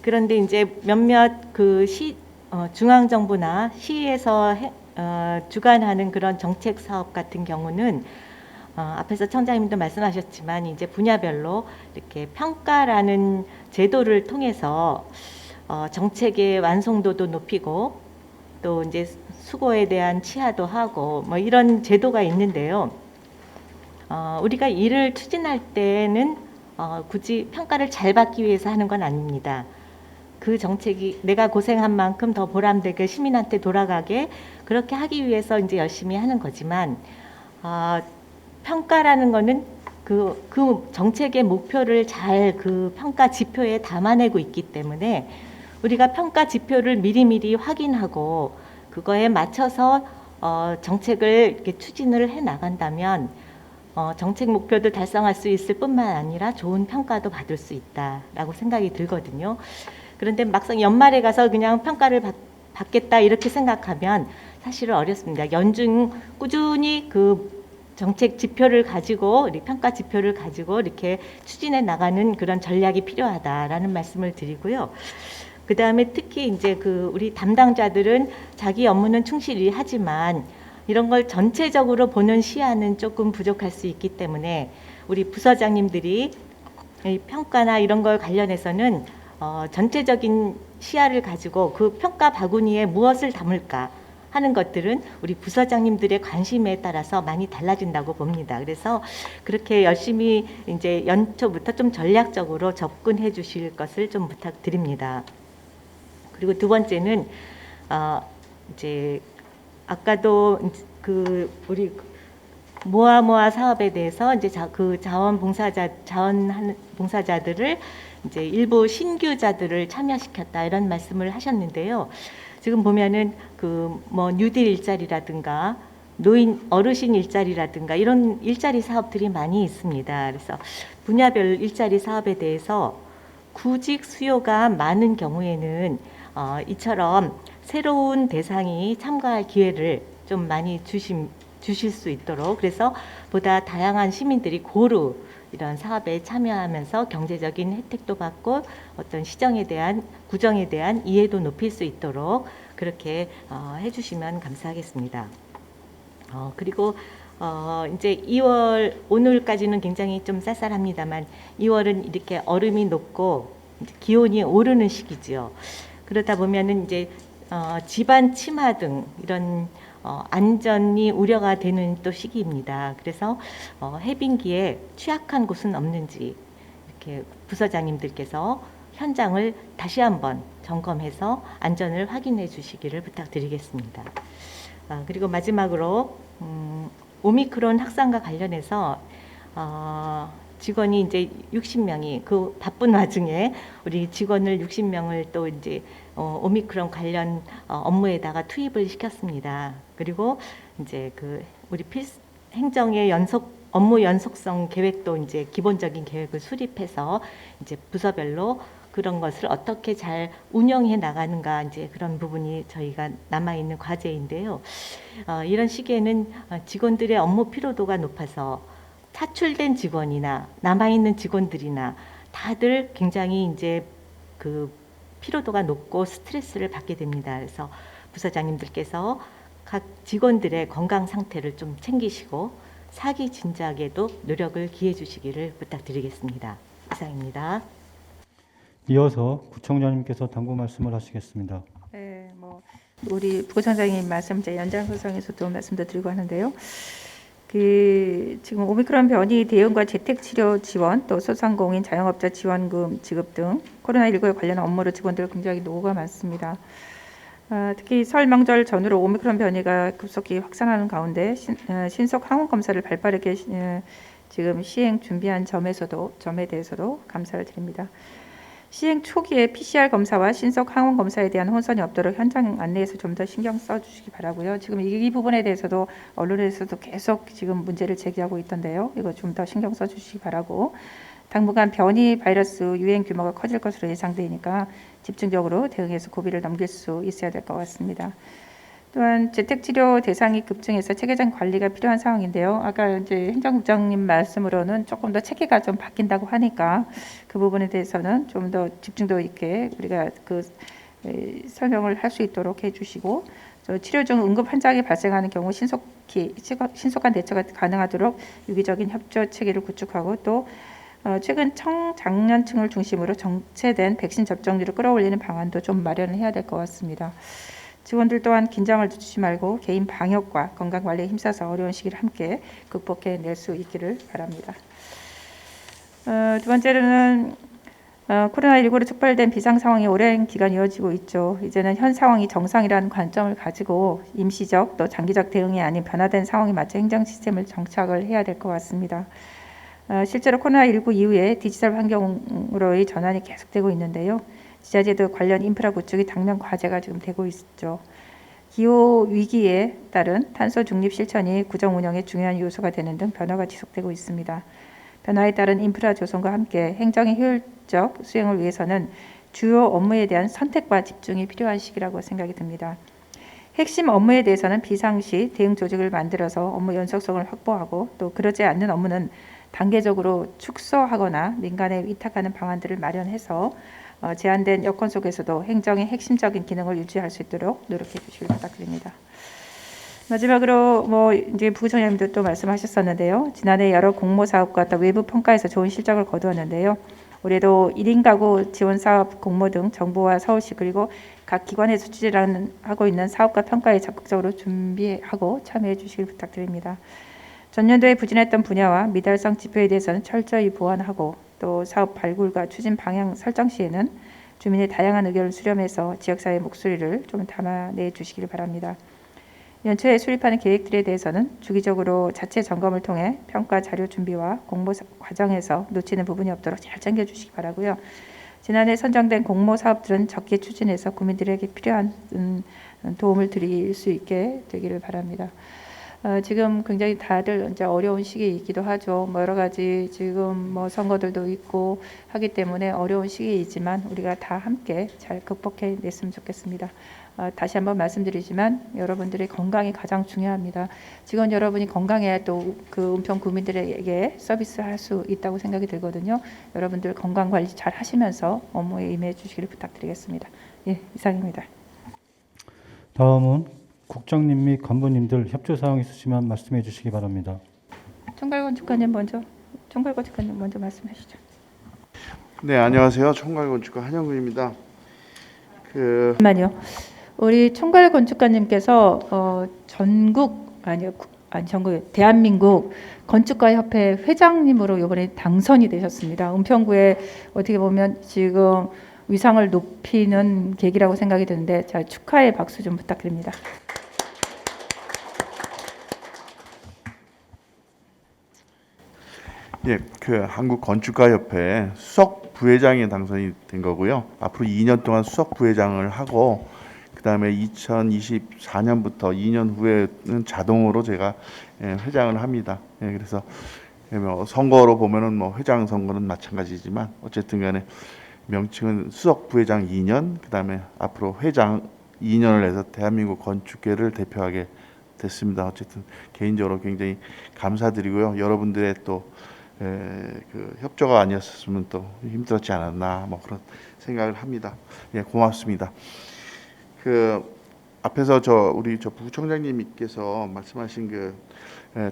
그런데 이제 몇몇 그 중앙 정부나 시에서 주관하는 그런 정책 사업 같은 경우는 앞에서 청장님도 말씀하셨지만 이제 분야별로 이렇게 평가라는 제도를 통해서 정책의 완성도도 높이고 또 이제 수고에 대한 치하도 하고 뭐 이런 제도가 있는데요. 우리가 일을 추진할 때는 굳이 평가를 잘 받기 위해서 하는 건 아닙니다. 그 정책이 내가 고생한 만큼 더 보람되게 시민한테 돌아가게 그렇게 하기 위해서 이제 열심히 하는 거지만 평가라는 거는 그 정책의 목표를 잘 그 평가 지표에 담아내고 있기 때문에 우리가 평가 지표를 미리미리 확인하고 그거에 맞춰서 정책을 이렇게 추진을 해 나간다면 정책 목표도 달성할 수 있을 뿐만 아니라 좋은 평가도 받을 수 있다라고 생각이 들거든요. 그런데 막상 연말에 가서 그냥 평가를 받겠다 이렇게 생각하면 사실은 어렵습니다. 연중 꾸준히 그 정책 지표를 가지고 평가 지표를 가지고 이렇게 추진해 나가는 그런 전략이 필요하다라는 말씀을 드리고요. 그 다음에 특히 이제 우리 담당자들은 자기 업무는 충실히 하지만 이런 걸 전체적으로 보는 시야는 조금 부족할 수 있기 때문에 우리 부서장님들이 이 평가나 이런 걸 관련해서는 전체적인 시야를 가지고 그 평가 바구니에 무엇을 담을까 하는 것들은 우리 부서장님들의 관심에 따라서 많이 달라진다고 봅니다. 그래서 그렇게 열심히 이제 연초부터 좀 전략적으로 접근해 주실 것을 좀 부탁드립니다. 그리고 두 번째는 이제 아까도 우리 모아 사업에 대해서 이제 자원봉사자들을 이제 일부 신규자들을 참여시켰다 이런 말씀을 하셨는데요. 지금 보면은 뉴딜 일자리라든가 어르신 일자리라든가 이런 일자리 사업들이 많이 있습니다. 그래서 분야별 일자리 사업에 대해서 구직 수요가 많은 경우에는 이처럼 새로운 대상이 참가할 기회를 좀 많이 주실 수 있도록 그래서 보다 다양한 시민들이 고루 이런 사업에 참여하면서 경제적인 혜택도 받고 어떤 구정에 대한 이해도 높일 수 있도록 그렇게 해주시면 감사하겠습니다. 그리고 이제 2월 오늘까지는 굉장히 좀 쌀쌀합니다만 2월은 이렇게 얼음이 녹고 기온이 오르는 시기죠. 그러다 보면은 이제 집안 침하 등 이런 안전이 우려가 되는 또 시기입니다. 그래서 해빙기에 취약한 곳은 없는지 이렇게 부서장님들께서 현장을 다시 한번 점검해서 안전을 확인해 주시기를 부탁드리겠습니다. 그리고 마지막으로 오미크론 확산과 관련해서 직원이 이제 60명이 그 바쁜 와중에 우리 직원을 60명을 또 이제 오미크론 관련 업무에다가 투입을 시켰습니다. 그리고 이제 우리 행정의 업무 연속성 계획도 이제 기본적인 계획을 수립해서 이제 부서별로 그런 것을 어떻게 잘 운영해 나가는가 이제 그런 부분이 저희가 남아 있는 과제인데요. 이런 시기에는 직원들의 업무 피로도가 높아서 차출된 직원이나 남아있는 직원들이나 다들 굉장히 이제 피로도가 높고 스트레스를 받게 됩니다. 그래서 부서장님들께서 각 직원들의 건강 상태를 좀 챙기시고 사기 진작에도 노력을 기해 주시기를 부탁드리겠습니다. 이상입니다. 이어서 구청장님께서 당부 말씀을 하시겠습니다. 네, 우리 부구청장님 말씀 이제 연장선상에서도 말씀도 드리고 하는데요. 지금 오미크론 변이 대응과 재택치료 지원, 또 소상공인 자영업자 지원금 지급 등 코로나19에 관련한 업무로 직원들 굉장히 노고가 많습니다. 특히 설 명절 전후로 오미크론 변이가 급속히 확산하는 가운데 신속 항원 검사를 발빠르게 지금 시행 준비한 점에 대해서도 감사를 드립니다. 시행 초기에 PCR 검사와 신속 항원 검사에 대한 혼선이 없도록 현장 안내에서 좀 더 신경 써주시기 바라고요. 지금 이 부분에 대해서도 언론에서도 계속 지금 문제를 제기하고 있던데요. 이거 좀 더 신경 써주시기 바라고 당분간 변이 바이러스 유행 규모가 커질 것으로 예상되니까 집중적으로 대응해서 고비를 넘길 수 있어야 될 것 같습니다. 또한 재택치료 대상이 급증해서 체계적 관리가 필요한 상황인데요. 아까 이제 행정국장님 말씀으로는 조금 더 체계가 좀 바뀐다고 하니까 그 부분에 대해서는 좀 더 집중도 있게 우리가 설명을 할 수 있도록 해주시고, 치료 중 응급 환자가 발생하는 경우 신속한 대처가 가능하도록 유기적인 협조 체계를 구축하고, 또 최근 청장년층을 중심으로 정체된 백신 접종률을 끌어올리는 방안도 좀 마련을 해야 될 것 같습니다. 직원들 또한 긴장을 주지 말고 개인 방역과 건강관리에 힘써서 어려운 시기를 함께 극복해낼 수 있기를 바랍니다. 두 번째로는 코로나19로 촉발된 비상 상황이 오랜 기간 이어지고 있죠. 이제는 현 상황이 정상이라는 관점을 가지고 임시적 또 장기적 대응이 아닌 변화된 상황에 맞춰 행정 시스템을 정착을 해야 될 것 같습니다. 실제로 코로나19 이후에 디지털 환경으로의 전환이 계속되고 있는데요. 지자체도 관련 인프라 구축이 당면 과제가 지금 되고 있죠. 기후 위기에 따른 탄소 중립 실천이 구정 운영의 중요한 요소가 되는 등 변화가 지속되고 있습니다. 변화에 따른 인프라 조성과 함께 행정의 효율적 수행을 위해서는 주요 업무에 대한 선택과 집중이 필요한 시기라고 생각이 듭니다. 핵심 업무에 대해서는 비상시 대응 조직을 만들어서 업무 연속성을 확보하고, 또 그러지 않는 업무는 단계적으로 축소하거나 민간에 위탁하는 방안들을 마련해서 제한된 여건 속에서도 행정의 핵심적인 기능을 유지할 수 있도록 노력해 주시길 부탁드립니다. 마지막으로 이제 부부총장님도 또 말씀하셨었는데요. 지난해 여러 공모 사업과 또 외부 평가에서 좋은 실적을 거두었는데요. 올해도 1인 가구 지원 사업 공모 등 정부와 서울시 그리고 각 기관에서 추진하고 있는 사업과 평가에 적극적으로 준비하고 참여해 주시길 부탁드립니다. 전년도에 부진했던 분야와 미달성 지표에 대해서는 철저히 보완하고, 또 사업 발굴과 추진 방향 설정 시에는 주민의 다양한 의견을 수렴해서 지역사회의 목소리를 좀 담아내 주시기를 바랍니다. 연초에 수립하는 계획들에 대해서는 주기적으로 자체 점검을 통해 평가 자료 준비와 공모 과정에서 놓치는 부분이 없도록 잘 챙겨주시기 바라고요. 지난해 선정된 공모 사업들은 적게 추진해서 국민들에게 필요한 도움을 드릴 수 있게 되기를 바랍니다. 지금 굉장히 다들 이제 어려운 시기이기도 하죠. 여러 가지 지금 선거들도 있고 하기 때문에 어려운 시기이지만 우리가 다 함께 잘 극복해 냈으면 좋겠습니다. 다시 한번 말씀드리지만 여러분들의 건강이 가장 중요합니다. 직원 여러분이 건강해야 또 그 은평 구민들에게 서비스할 수 있다고 생각이 들거든요. 여러분들 건강 관리 잘 하시면서 업무에 임해 주시기를 부탁드리겠습니다. 예, 이상입니다. 다음은 국장님 및 간부님들 협조 사항 있으시면 말씀해 주시기 바랍니다. 총괄건축관님 먼저 말씀하시죠. 네, 안녕하세요. 총괄건축가 한영근입니다. 잠깐만요. 우리 총괄건축관님께서 대한민국 건축가협회 회장님으로 이번에 당선이 되셨습니다. 은평구에 어떻게 보면 지금 위상을 높이는 계기라고 생각이 드는데, 자, 축하의 박수 좀 부탁드립니다. 예, 한국건축가협회 수석 부회장에 당선이 된 거고요. 앞으로 2년 동안 수석 부회장을 하고, 그다음에 2024년부터 2년 후에는 자동으로 제가 회장을 합니다. 그래서 선거로 보면은 회장 선거는 마찬가지지만 어쨌든 간에 명칭은 수석 부회장 2년, 그다음에 앞으로 회장 2년을 해서 대한민국 건축계를 대표하게 됐습니다. 어쨌든 개인적으로 굉장히 감사드리고요. 여러분들의 또 그 협조가 아니었으면 또 힘들었지 않았나 그런 생각을 합니다. 예, 고맙습니다. 앞에서 우리 부총장님께서 말씀하신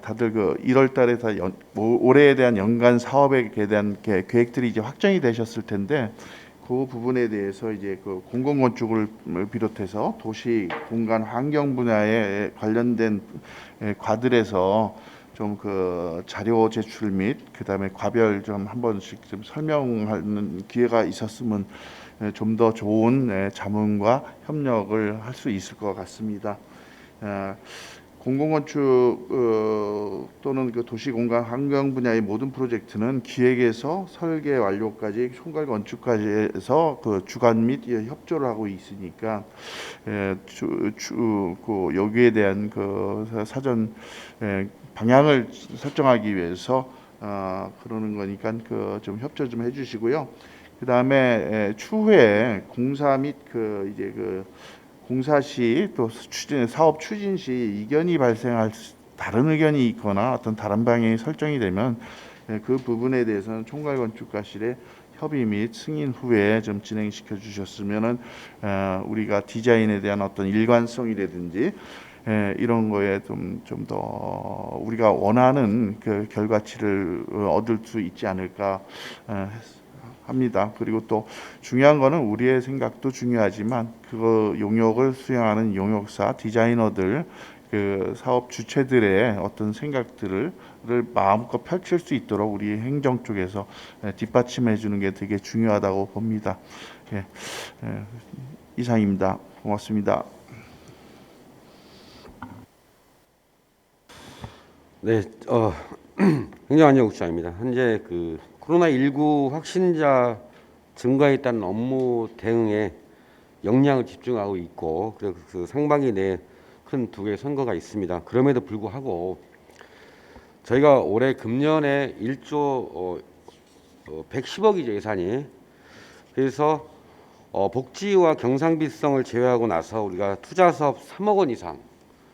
다들 1월달에 다 올해에 대한 연간 사업에 대한 계획들이 이제 확정이 되셨을 텐데, 그 부분에 대해서 이제 공공건축을 비롯해서 도시 공간 환경 분야에 관련된 과들에서 좀 자료 제출 및 그다음에 과별 좀 한 번씩 좀 설명하는 기회가 있었으면 좀 더 좋은 자문과 협력을 할 수 있을 것 같습니다. 공공건축 또는 도시공간 환경 분야의 모든 프로젝트는 기획에서 설계 완료까지 총괄건축까지 해서 주관 및 협조를 하고 있으니까 여기에 대한 사전 방향을 설정하기 위해서 그러는 거니까 좀 협조 좀 해주시고요. 그 다음에 추후에 공사 및 공사 시 또 사업 추진 시 이견이 발생할 다른 의견이 있거나 어떤 다른 방향이 설정이 되면 그 부분에 대해서는 총괄건축가실에 협의 및 승인 후에 좀 진행시켜 주셨으면은 우리가 디자인에 대한 어떤 일관성이라든지 이런 거에 좀 더 우리가 원하는 그 결과치를 얻을 수 있지 않을까 합니다. 그리고 또 중요한 거는 우리의 생각도 중요하지만 그 용역을 수행하는 용역사, 디자이너들, 그 사업 주체들의 어떤 생각들을 마음껏 펼칠 수 있도록 우리 행정 쪽에서 뒷받침해 주는 게 되게 중요하다고 봅니다. 이상입니다. 고맙습니다. 네, 행정안전국장입니다. 현재 그 코로나19 확진자 증가에 따른 업무 대응에 역량을 집중하고 있고, 그리고 그 상반기 내에 큰 두 개의 선거가 있습니다. 그럼에도 불구하고 저희가 올해 금년에 1조 110억이죠 예산이. 그래서 복지와 경상비성을 제외하고 나서 우리가 투자 사업 3억 원 이상,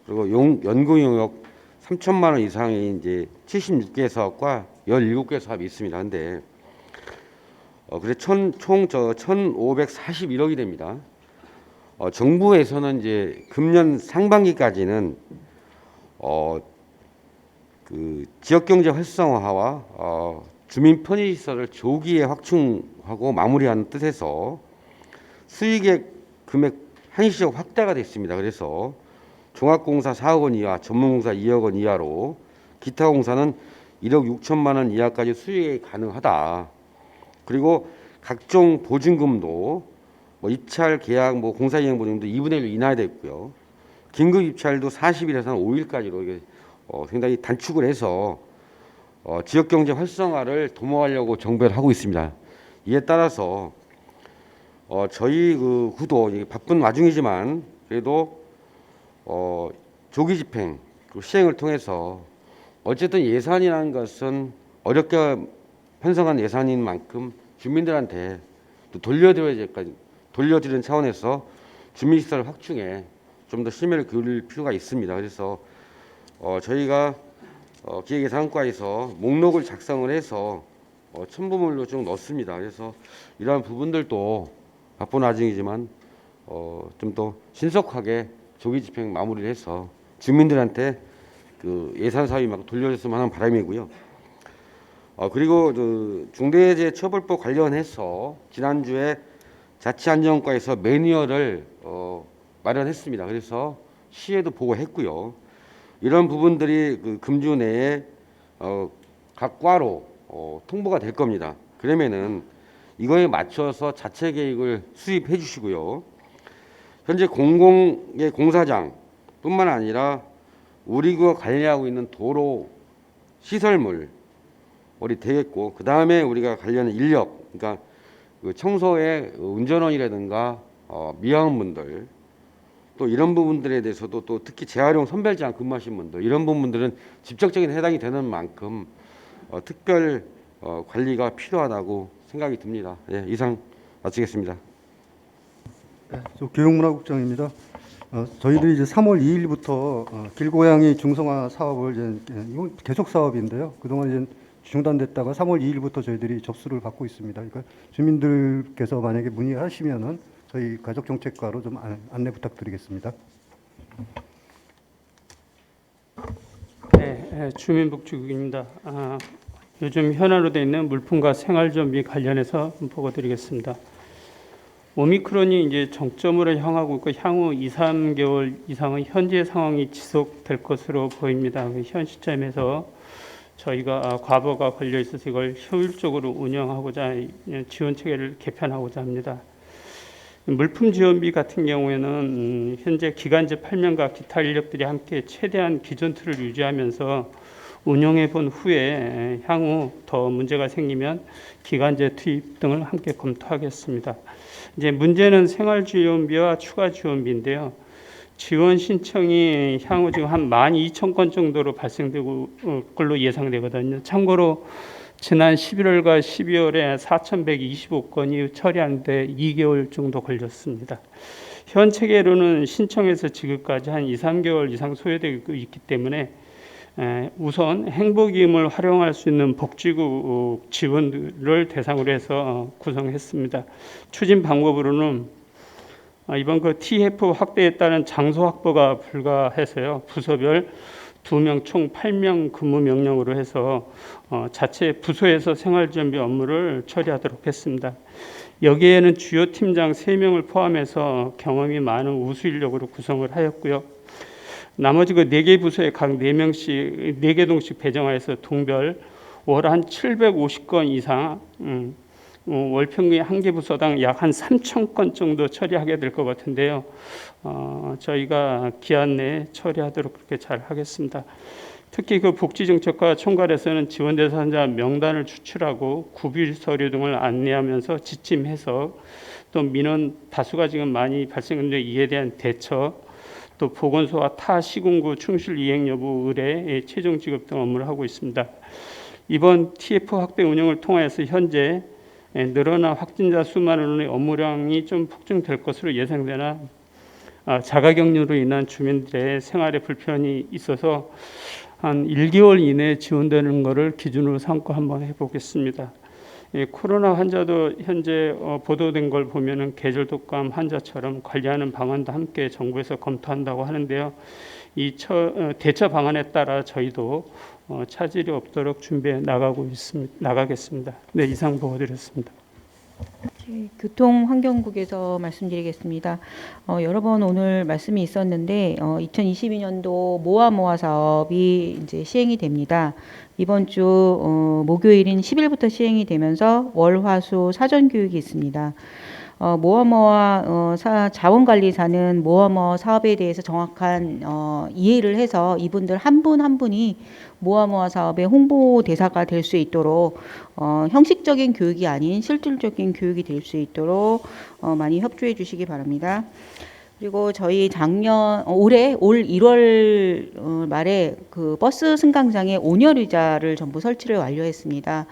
그리고 연구 용역 3천만 원 이상의 이제 76개 사업과 17개 사업이 있습니다. 근데 그래 총 1,541억이 됩니다. 정부에서는 이제 금년 상반기까지는 그 지역경제 활성화와 주민 편의시설을 조기에 확충하고 마무리하는 뜻에서 수익액 금액 한시적 확대가 됐습니다. 그래서 종합공사 4억 원 이하, 전문공사 2억 원 이하로 기타 공사는 1억 6천만 원 이하까지 수익이 가능하다. 그리고 각종 보증금도 뭐 입찰 계약, 뭐 공사 이행 보증금도 2분의 1로 인하됐고요. 긴급 입찰도 40일에서 한 5일까지로 이게 상당히 단축을 해서 지역 경제 활성화를 도모하려고 정부를 하고 있습니다. 이에 따라서 저희 그 구도 바쁜 와중이지만 그래도 조기 집행 그리고 시행을 통해서 어쨌든 예산이라는 것은 어렵게 편성한 예산인 만큼 주민들한테 또 돌려드리는 차원에서 주민시설 확충에 좀 더 심혈을 기울일 필요가 있습니다. 그래서 저희가 기획예산과에서 목록을 작성을 해서 첨부물로 좀 넣습니다. 그래서 이러한 부분들도 바쁜 와중이지만 좀 더 신속하게 조기 집행 마무리를 해서 주민들한테 그 예산 사업이 막 돌려줬으면 하는 바람이고요. 그리고 그 중대재해처벌법 관련해서 지난주에 자치안전과에서 매뉴얼을 마련했습니다. 그래서 시에도 보고했고요. 이런 부분들이 그 금주 내에 각 과로 통보가 될 겁니다. 그러면은 이거에 맞춰서 자체 계획을 수립해 주시고요. 현재 공공의 공사장뿐만 아니라 우리가 관리하고 있는 도로 시설물 우리 되겠고, 그 다음에 우리가 관련 인력, 그러니까 그 청소의 운전원이라든가 미화원분들, 또 이런 부분들에 대해서도 또 특히 재활용 선별장 근무하신 분들, 이런 부분들은 직접적인 해당이 되는 만큼 특별 관리가 필요하다고 생각이 듭니다. 예, 이상 마치겠습니다. 네, 저 교육문화국장입니다. 저희들이 이제 3월 2일부터 길고양이 중성화 사업을 이제 이건 계속 사업인데요. 그동안 이제 중단됐다가 3월 2일부터 저희들이 접수를 받고 있습니다. 그러니까 주민들께서 만약에 문의하시면은 저희 가족정책과로 좀 안내 부탁드리겠습니다. 네, 주민복지국입니다. 요즘 현안으로 있는 물품과 생활정비 관련해서 보고드리겠습니다. 오미크론이 이제 정점으로 향하고 있고 향후 2, 3개월 이상은 현재 상황이 지속될 것으로 보입니다. 현 시점에서 저희가 과부하가 걸려 있어서 이걸 효율적으로 운영하고자 지원 체계를 개편하고자 합니다. 물품 지원비 같은 경우에는 현재 기간제 8명과 기타 인력들이 함께 최대한 기존 틀을 유지하면서 운영해 본 후에 향후 더 문제가 생기면 기간제 투입 등을 함께 검토하겠습니다. 이제 문제는 생활 지원비와 추가 지원비인데요. 지원 신청이 향후 지금 한 12,000건 정도로 발생되고 걸로 예상되거든요. 참고로 지난 11월과 12월에 4,125건이 처리하는데 2개월 정도 걸렸습니다. 현 체계로는 신청해서 지급까지 한 2, 3개월 이상 소요되고 있기 때문에 우선 행복임을 활용할 수 있는 복지국 직원들을 대상으로 해서 구성했습니다. 추진 방법으로는 이번 그 TF 확대에 따른 장소 확보가 불가해서요. 부서별 2명 총 8명 근무 명령으로 해서 자체 부서에서 생활준비 업무를 처리하도록 했습니다. 여기에는 주요 팀장 3명을 포함해서 경험이 많은 우수 인력으로 구성을 하였고요. 나머지 그 4개 부서에 각 4명씩 4개 동씩 배정하여서 동별 월 한 750건 이상 월 평균 한 개 부서당 약 한 3,000건 정도 처리하게 될 것 같은데요. 저희가 기한 내에 처리하도록 그렇게 잘 하겠습니다. 특히 그 복지정책과 총괄에서는 지원 대상자 명단을 추출하고 구비 서류 등을 안내하면서 지침해서 또 민원 다수가 지금 많이 발생했는데 이에 대한 대처, 또 보건소와 타 시군구 충실 이행 여부 의뢰, 최종 지급 등 업무를 하고 있습니다. 이번 TF 확대 운영을 통해서 현재 늘어난 확진자 수만으로는 업무량이 좀 폭증될 것으로 예상되나 자가격리로 인한 주민들의 생활에 불편이 있어서 한 1개월 이내에 지원되는 것을 기준으로 삼고 한번 해보겠습니다. 코로나 환자도 현재 보도된 걸 보면은 계절 독감 환자처럼 관리하는 방안도 함께 정부에서 검토한다고 하는데요. 이 대처 방안에 따라 저희도 차질이 없도록 준비해 나가겠습니다. 네, 이상 보고드렸습니다. 교통환경국에서 말씀드리겠습니다. 여러 번 오늘 말씀이 있었는데 2022년도 모아모아 사업이 이제 시행이 됩니다. 이번 주 목요일인 10일부터 시행이 되면서 월화수 사전 교육이 있습니다. 모아모아 자원관리사는 모아모아 사업에 대해서 정확한 이해를 해서 이분들 한 분 한 분이 모아모아 사업의 홍보 대사가 될 수 있도록 형식적인 교육이 아닌 실질적인 교육이 될 수 있도록 많이 협조해 주시기 바랍니다. 그리고 저희 올 1월 말에 그 버스 승강장에 온열 의자를 전부 설치를 완료했습니다.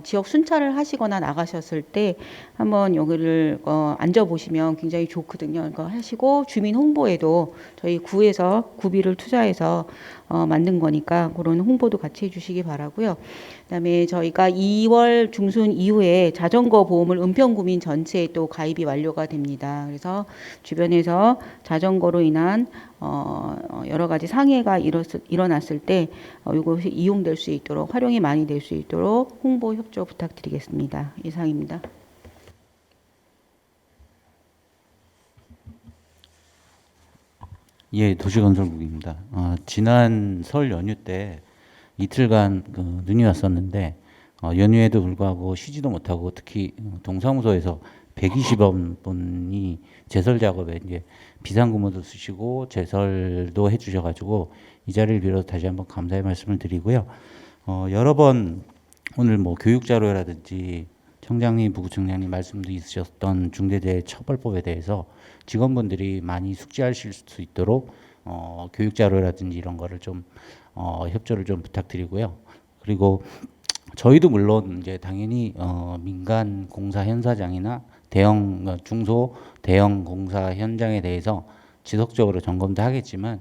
지역 순찰을 하시거나 나가셨을 때 한번 여기를 앉아보시면 굉장히 좋거든요. 그러니까 하시고 주민 홍보에도 저희 구에서 구비를 투자해서 만든 거니까 그런 홍보도 같이 해주시기 바라고요. 그다음에 저희가 2월 중순 이후에 자전거 보험을 은평구민 전체에 또 가입이 완료가 됩니다. 그래서 주변에서 자전거로 인한 여러 가지 상해가 일어났을 때 이것이 이용될 수 있도록 활용이 많이 될 수 있도록 홍보 협조 부탁드리겠습니다. 이상입니다. 예, 도시건설국입니다. 지난 설 연휴 때 이틀간 눈이 왔었는데 연휴에도 불구하고 쉬지도 못하고 특히 동사무소에서 120분이 제설 작업에 이제 비상근무도 쓰시고 제설도 해주셔가지고 이 자리를 빌어서 다시 한번 감사의 말씀을 드리고요. 여러 번 오늘 뭐 교육자료라든지 청장님, 부구청장님 말씀도 있으셨던 중대재해처벌법에 대해서 직원분들이 많이 숙지하실 수 있도록 교육자료라든지 이런 거를 좀 협조를 좀 부탁드리고요. 그리고 저희도 물론 이제 당연히 민간 공사 현사장이나 중소 대형 공사 현장에 대해서 지속적으로 점검도 하겠지만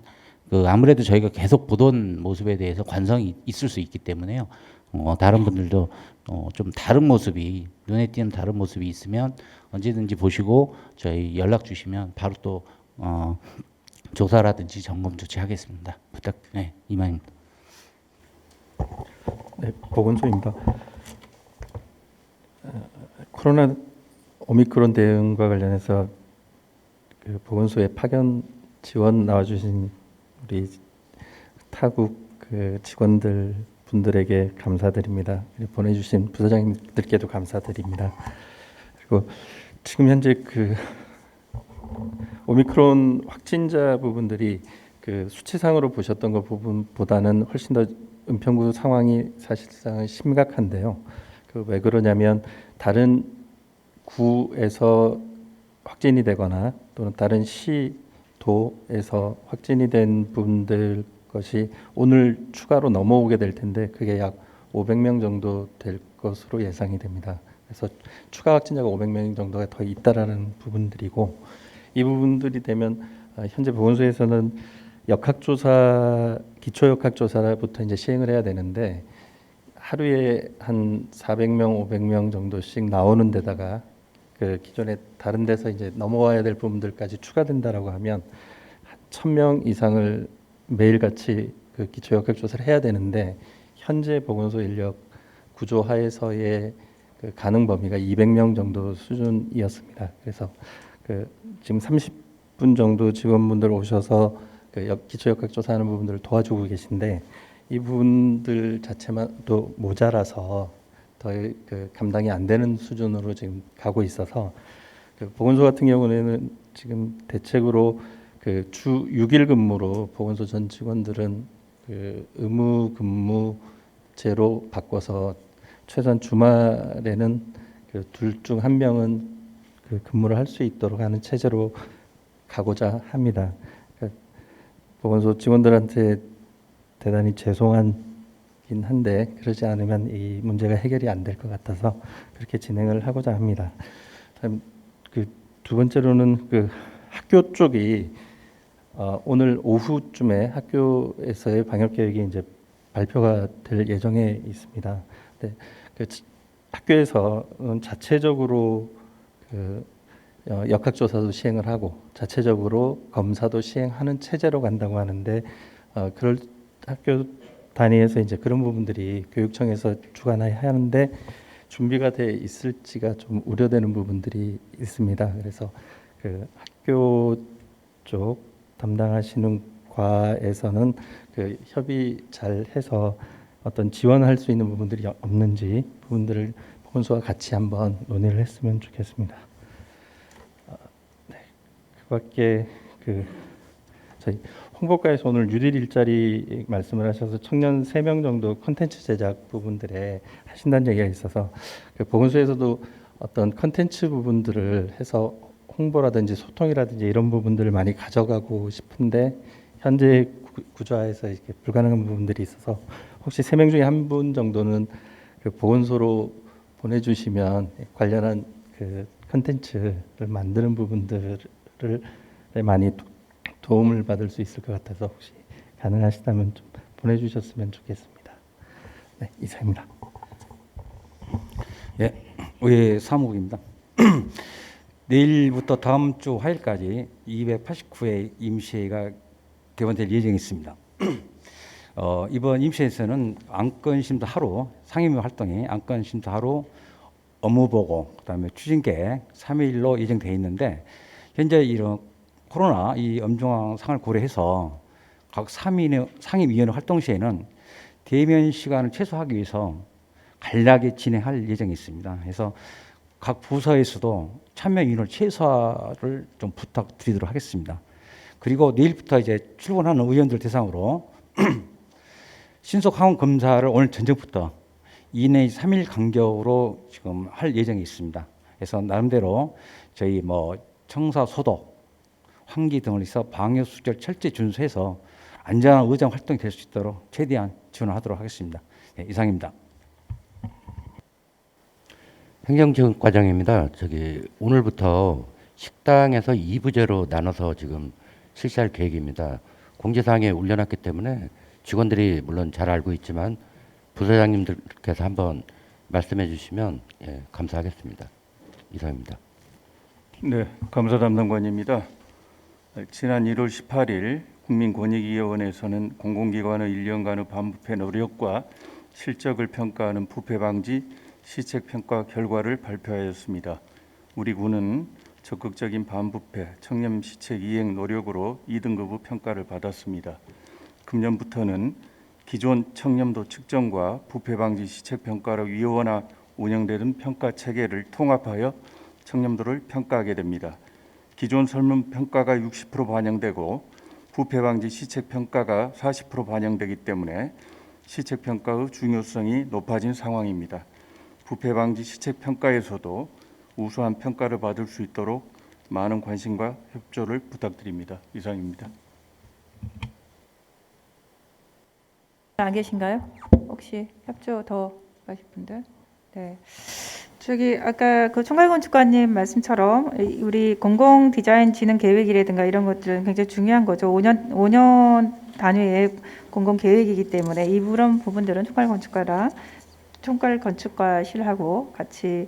아무래도 저희가 계속 보던 모습에 대해서 관성이 있을 수 있기 때문에요. 다른 분들도 좀 다른 모습이 눈에 띄는 다른 모습이 있으면 언제든지 보시고 저희 연락 주시면 바로 또 조사라든지 점검 조치하겠습니다. 이만입니다. 네, 보건소입니다. 코로나 오미크론 대응과 관련해서 그 보건소에 파견 지원 나와주신 우리 타국 그 직원들 분들에게 감사드립니다. 보내주신 부서장님들께도 감사드립니다. 그리고 지금 현재 그 오미크론 확진자 부분들이 그 수치상으로 보셨던 것 부분보다는 훨씬 더 은평구 상황이 사실상 심각한데요. 왜 그러냐면 다른 구에서 확진이 되거나 또는 다른 시도에서 확진이 된 분들 것이 오늘 추가로 넘어오게 될 텐데 그게 약 500명 정도 될 것으로 예상이 됩니다. 그래서 추가 확진자가 500명 정도가 더 있다라는 부분들이고 이 부분들이 되면 현재 보건소에서는 역학조사, 기초역학조사부터 이제 시행을 해야 되는데 하루에 한 400명, 500명 정도씩 나오는 데다가 그 기존에 다른 데서 이제 넘어와야 될 부분들까지 추가된다라고 하면 1,000명 이상을 매일같이 그 기초역학조사를 해야 되는데 현재 보건소 인력 구조 하에서의 그 가능 범위가 200명 정도 수준이었습니다. 그래서 그 지금 30분 정도 직원분들 오셔서 그 기초역학조사하는 부분들을 도와주고 계신데 이 부분들 자체만도 모자라서 더 그 감당이 안 되는 수준으로 지금 가고 있어서 그 보건소 같은 경우에는 지금 대책으로 그 주 6일 근무로 보건소 전 직원들은 그 의무 근무제로 바꿔서 최소한 주말에는 그 둘 중 한 명은 그 근무를 할 수 있도록 하는 체제로 가고자 합니다. 그러니까 보건소 직원들한테 대단히 죄송하긴 한데 그러지 않으면 이 문제가 해결이 안 될 것 같아서 그렇게 진행을 하고자 합니다. 그 두 번째로는 그 학교 쪽이 오늘 오후쯤에 학교에서의 방역 계획이 이제 발표가 될 예정에 있습니다. 근데 그 학교에서는 자체적으로 그 역학조사도 시행을 하고 자체적으로 검사도 시행하는 체제로 간다고 하는데 그럴 학교 단위에서 이제 그런 부분들이 교육청에서 주관해야 하는데 준비가 돼 있을지가 좀 우려되는 부분들이 있습니다. 그래서 그 학교 쪽 담당하시는 과에서는 그 협의 잘 해서 어떤 지원할 수 있는 부분들이 없는지 부분들을 보건소와 같이 한번 논의를 했으면 좋겠습니다. 네, 그밖에 그 저희 홍보과에서 오늘 6일 일자리 말씀을 하셔서 청년 3명 정도 콘텐츠 제작 부분들에 하신다는 얘기가 있어서 그 보건소에서도 어떤 콘텐츠 부분들을 해서 홍보라든지 소통이라든지 이런 부분들을 많이 가져가고 싶은데 현재 구조화에서 이렇게 불가능한 부분들이 있어서 혹시 3명 중에 한 분 정도는 그 보건소로 보내주시면 관련한 그 콘텐츠를 만드는 부분들을 많이 도움을 받을 수 있을 것 같아서 혹시 가능하시다면 좀 보내주셨으면 좋겠습니다. 네, 이상입니다. 예, 의회 사무국입니다. 내일부터 다음 주 화요일까지 289회 임시회가 개원될 예정이 있습니다. 이번 임시회에서는 안건심도 하루, 상임위 활동이 안건심도 하루, 업무보고, 그다음에 추진계획 3일로 예정되어 있는데 현재 이런 코로나 이 엄중한 상황을 고려해서 각 상임위원회 활동 시에는 대면 시간을 최소화하기 위해서 간략하게 진행할 예정이 있습니다. 그래서 각 부서에서도 참여 인원을 최소화를 좀 부탁드리도록 하겠습니다. 그리고 내일부터 이제 출근하는 의원들 대상으로 신속 항원 검사를 오늘 저녁부터 2 내지 3일 간격으로 지금 할 예정이 있습니다. 그래서 나름대로 저희 뭐 청사 소독, 환기 등을 해서 방역 수칙을 철저히 준수해서 안전한 의정 활동이 될 수 있도록 최대한 지원하도록 하겠습니다. 네, 이상입니다. 행정지원과장입니다. 오늘부터 식당에서 2부제로 나눠서 지금 실시할 계획입니다. 공지사항에 올려놨기 때문에 직원들이 물론 잘 알고 있지만 부서장님들께서 한번 말씀해 주시면 감사하겠습니다. 이상입니다. 네, 감사 담당관입니다. 지난 1월 18일 국민권익위원회에서는 공공기관의 1년간의 반부패 노력과 실적을 평가하는 부패 방지 시책평가 결과를 발표하였습니다. 우리 군은 적극적인 반부패 청렴 시책 이행 노력으로 2등급 평가를 받았습니다. 금년부터는 기존 청렴도 측정과 부패 방지 시책 평가로 위원화 운영되는 평가 체계를 통합하여 청렴도를 평가하게 됩니다. 기존 설문 평가가 60% 반영되고 부패 방지 시책 평가가 40% 반영되기 때문에 시책 평가의 중요성이 높아진 상황입니다. 부패 방지 시책 평가에서도 우수한 평가를 받을 수 있도록 많은 관심과 협조를 부탁드립니다. 이상입니다. 안 계신가요? 혹시 협조 더 하실 분들? 네. 저기 아까 그 총괄건축관님 말씀처럼 우리 공공 디자인 진흥 계획이라든가 이런 것들은 굉장히 중요한 거죠. 5년 단위의 공공 계획이기 때문에 이런 부분들은 총괄건축과실하고 같이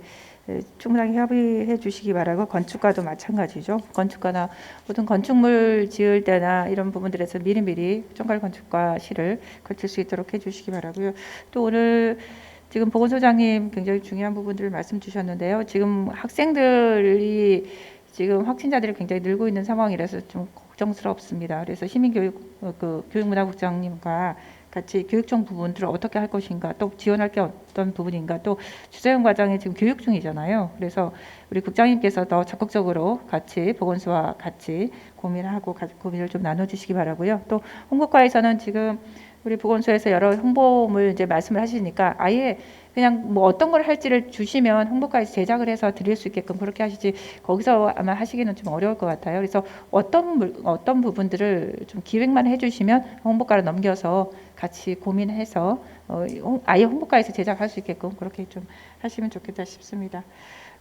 충분하게 협의해 주시기 바라고, 건축과도 마찬가지죠. 건축과나 모든 건축물 지을 때나 이런 부분들에서 미리미리 총괄건축과실을 거칠 수 있도록 해 주시기 바라고요. 또 오늘 지금 보건소장님 굉장히 중요한 부분들을 말씀 주셨는데요. 지금 학생들이 지금 확진자들이 굉장히 늘고 있는 상황이라서 좀 걱정스럽습니다. 그래서 시민교육 교육문화국장님과 같이 교육청 부분들을 어떻게 할 것인가, 또 지원할 게 어떤 부분인가, 또 주재원 과장이 지금 교육 중이잖아요. 그래서 우리 국장님께서 더 적극적으로 같이 보건소와 같이 고민을 좀 나눠주시기 바라고요. 또 홍보과에서는 지금 우리 보건소에서 여러 홍보물 이제 말씀을 하시니까 아예 그냥 뭐 어떤 걸 할지를 주시면 홍보과에서 제작을 해서 드릴 수 있게끔 그렇게 하시지, 거기서 아마 하시기는 좀 어려울 것 같아요. 그래서 어떤 부분들을 좀 기획만 해주시면 홍보과로 넘겨서 같이 고민해서 아예 홍보과에서 제작할 수 있게끔 그렇게 좀 하시면 좋겠다 싶습니다.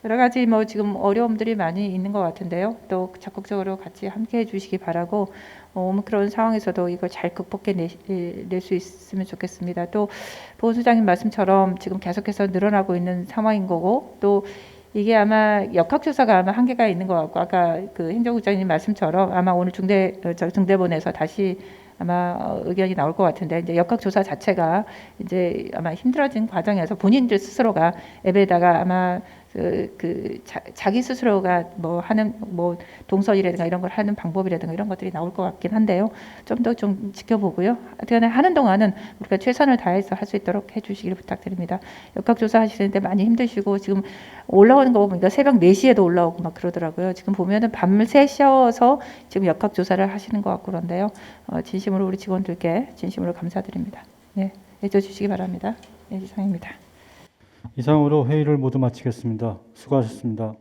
여러 가지 뭐 지금 어려움들이 많이 있는 것 같은데요. 또 적극적으로 같이 함께 해주시기 바라고, 오미크론 상황에서도 이걸 잘 극복해 낼 수 있으면 좋겠습니다. 또 보건소장님 말씀처럼 지금 계속해서 늘어나고 있는 상황인 거고, 또 이게 아마 역학조사가 아마 한계가 있는 것 같고, 아까 그 행정국장님 말씀처럼 아마 오늘 중대본에서 다시 아마 의견이 나올 것 같은데, 이제 역학조사 자체가 이제 아마 힘들어진 과정에서 본인들 스스로가 앱에다가 아마 자기 스스로가 뭐 하는 뭐 동선이라든가 이런 걸 하는 방법이라든가 이런 것들이 나올 것 같긴 한데요. 좀 더 좀 지켜보고요. 하여튼 하는 동안은 우리가 최선을 다해서 할 수 있도록 해주시기를 부탁드립니다. 역학조사 하시는데 많이 힘드시고, 지금 올라오는 거 보니까 새벽 4시에도 올라오고 막 그러더라고요. 지금 보면은 밤새 쉬어서 지금 역학조사를 하시는 것 같고 그런데요. 진심으로 우리 직원들께 진심으로 감사드립니다. 네, 해주시기 바랍니다. 네, 이상입니다. 이상으로 회의를 모두 마치겠습니다. 수고하셨습니다.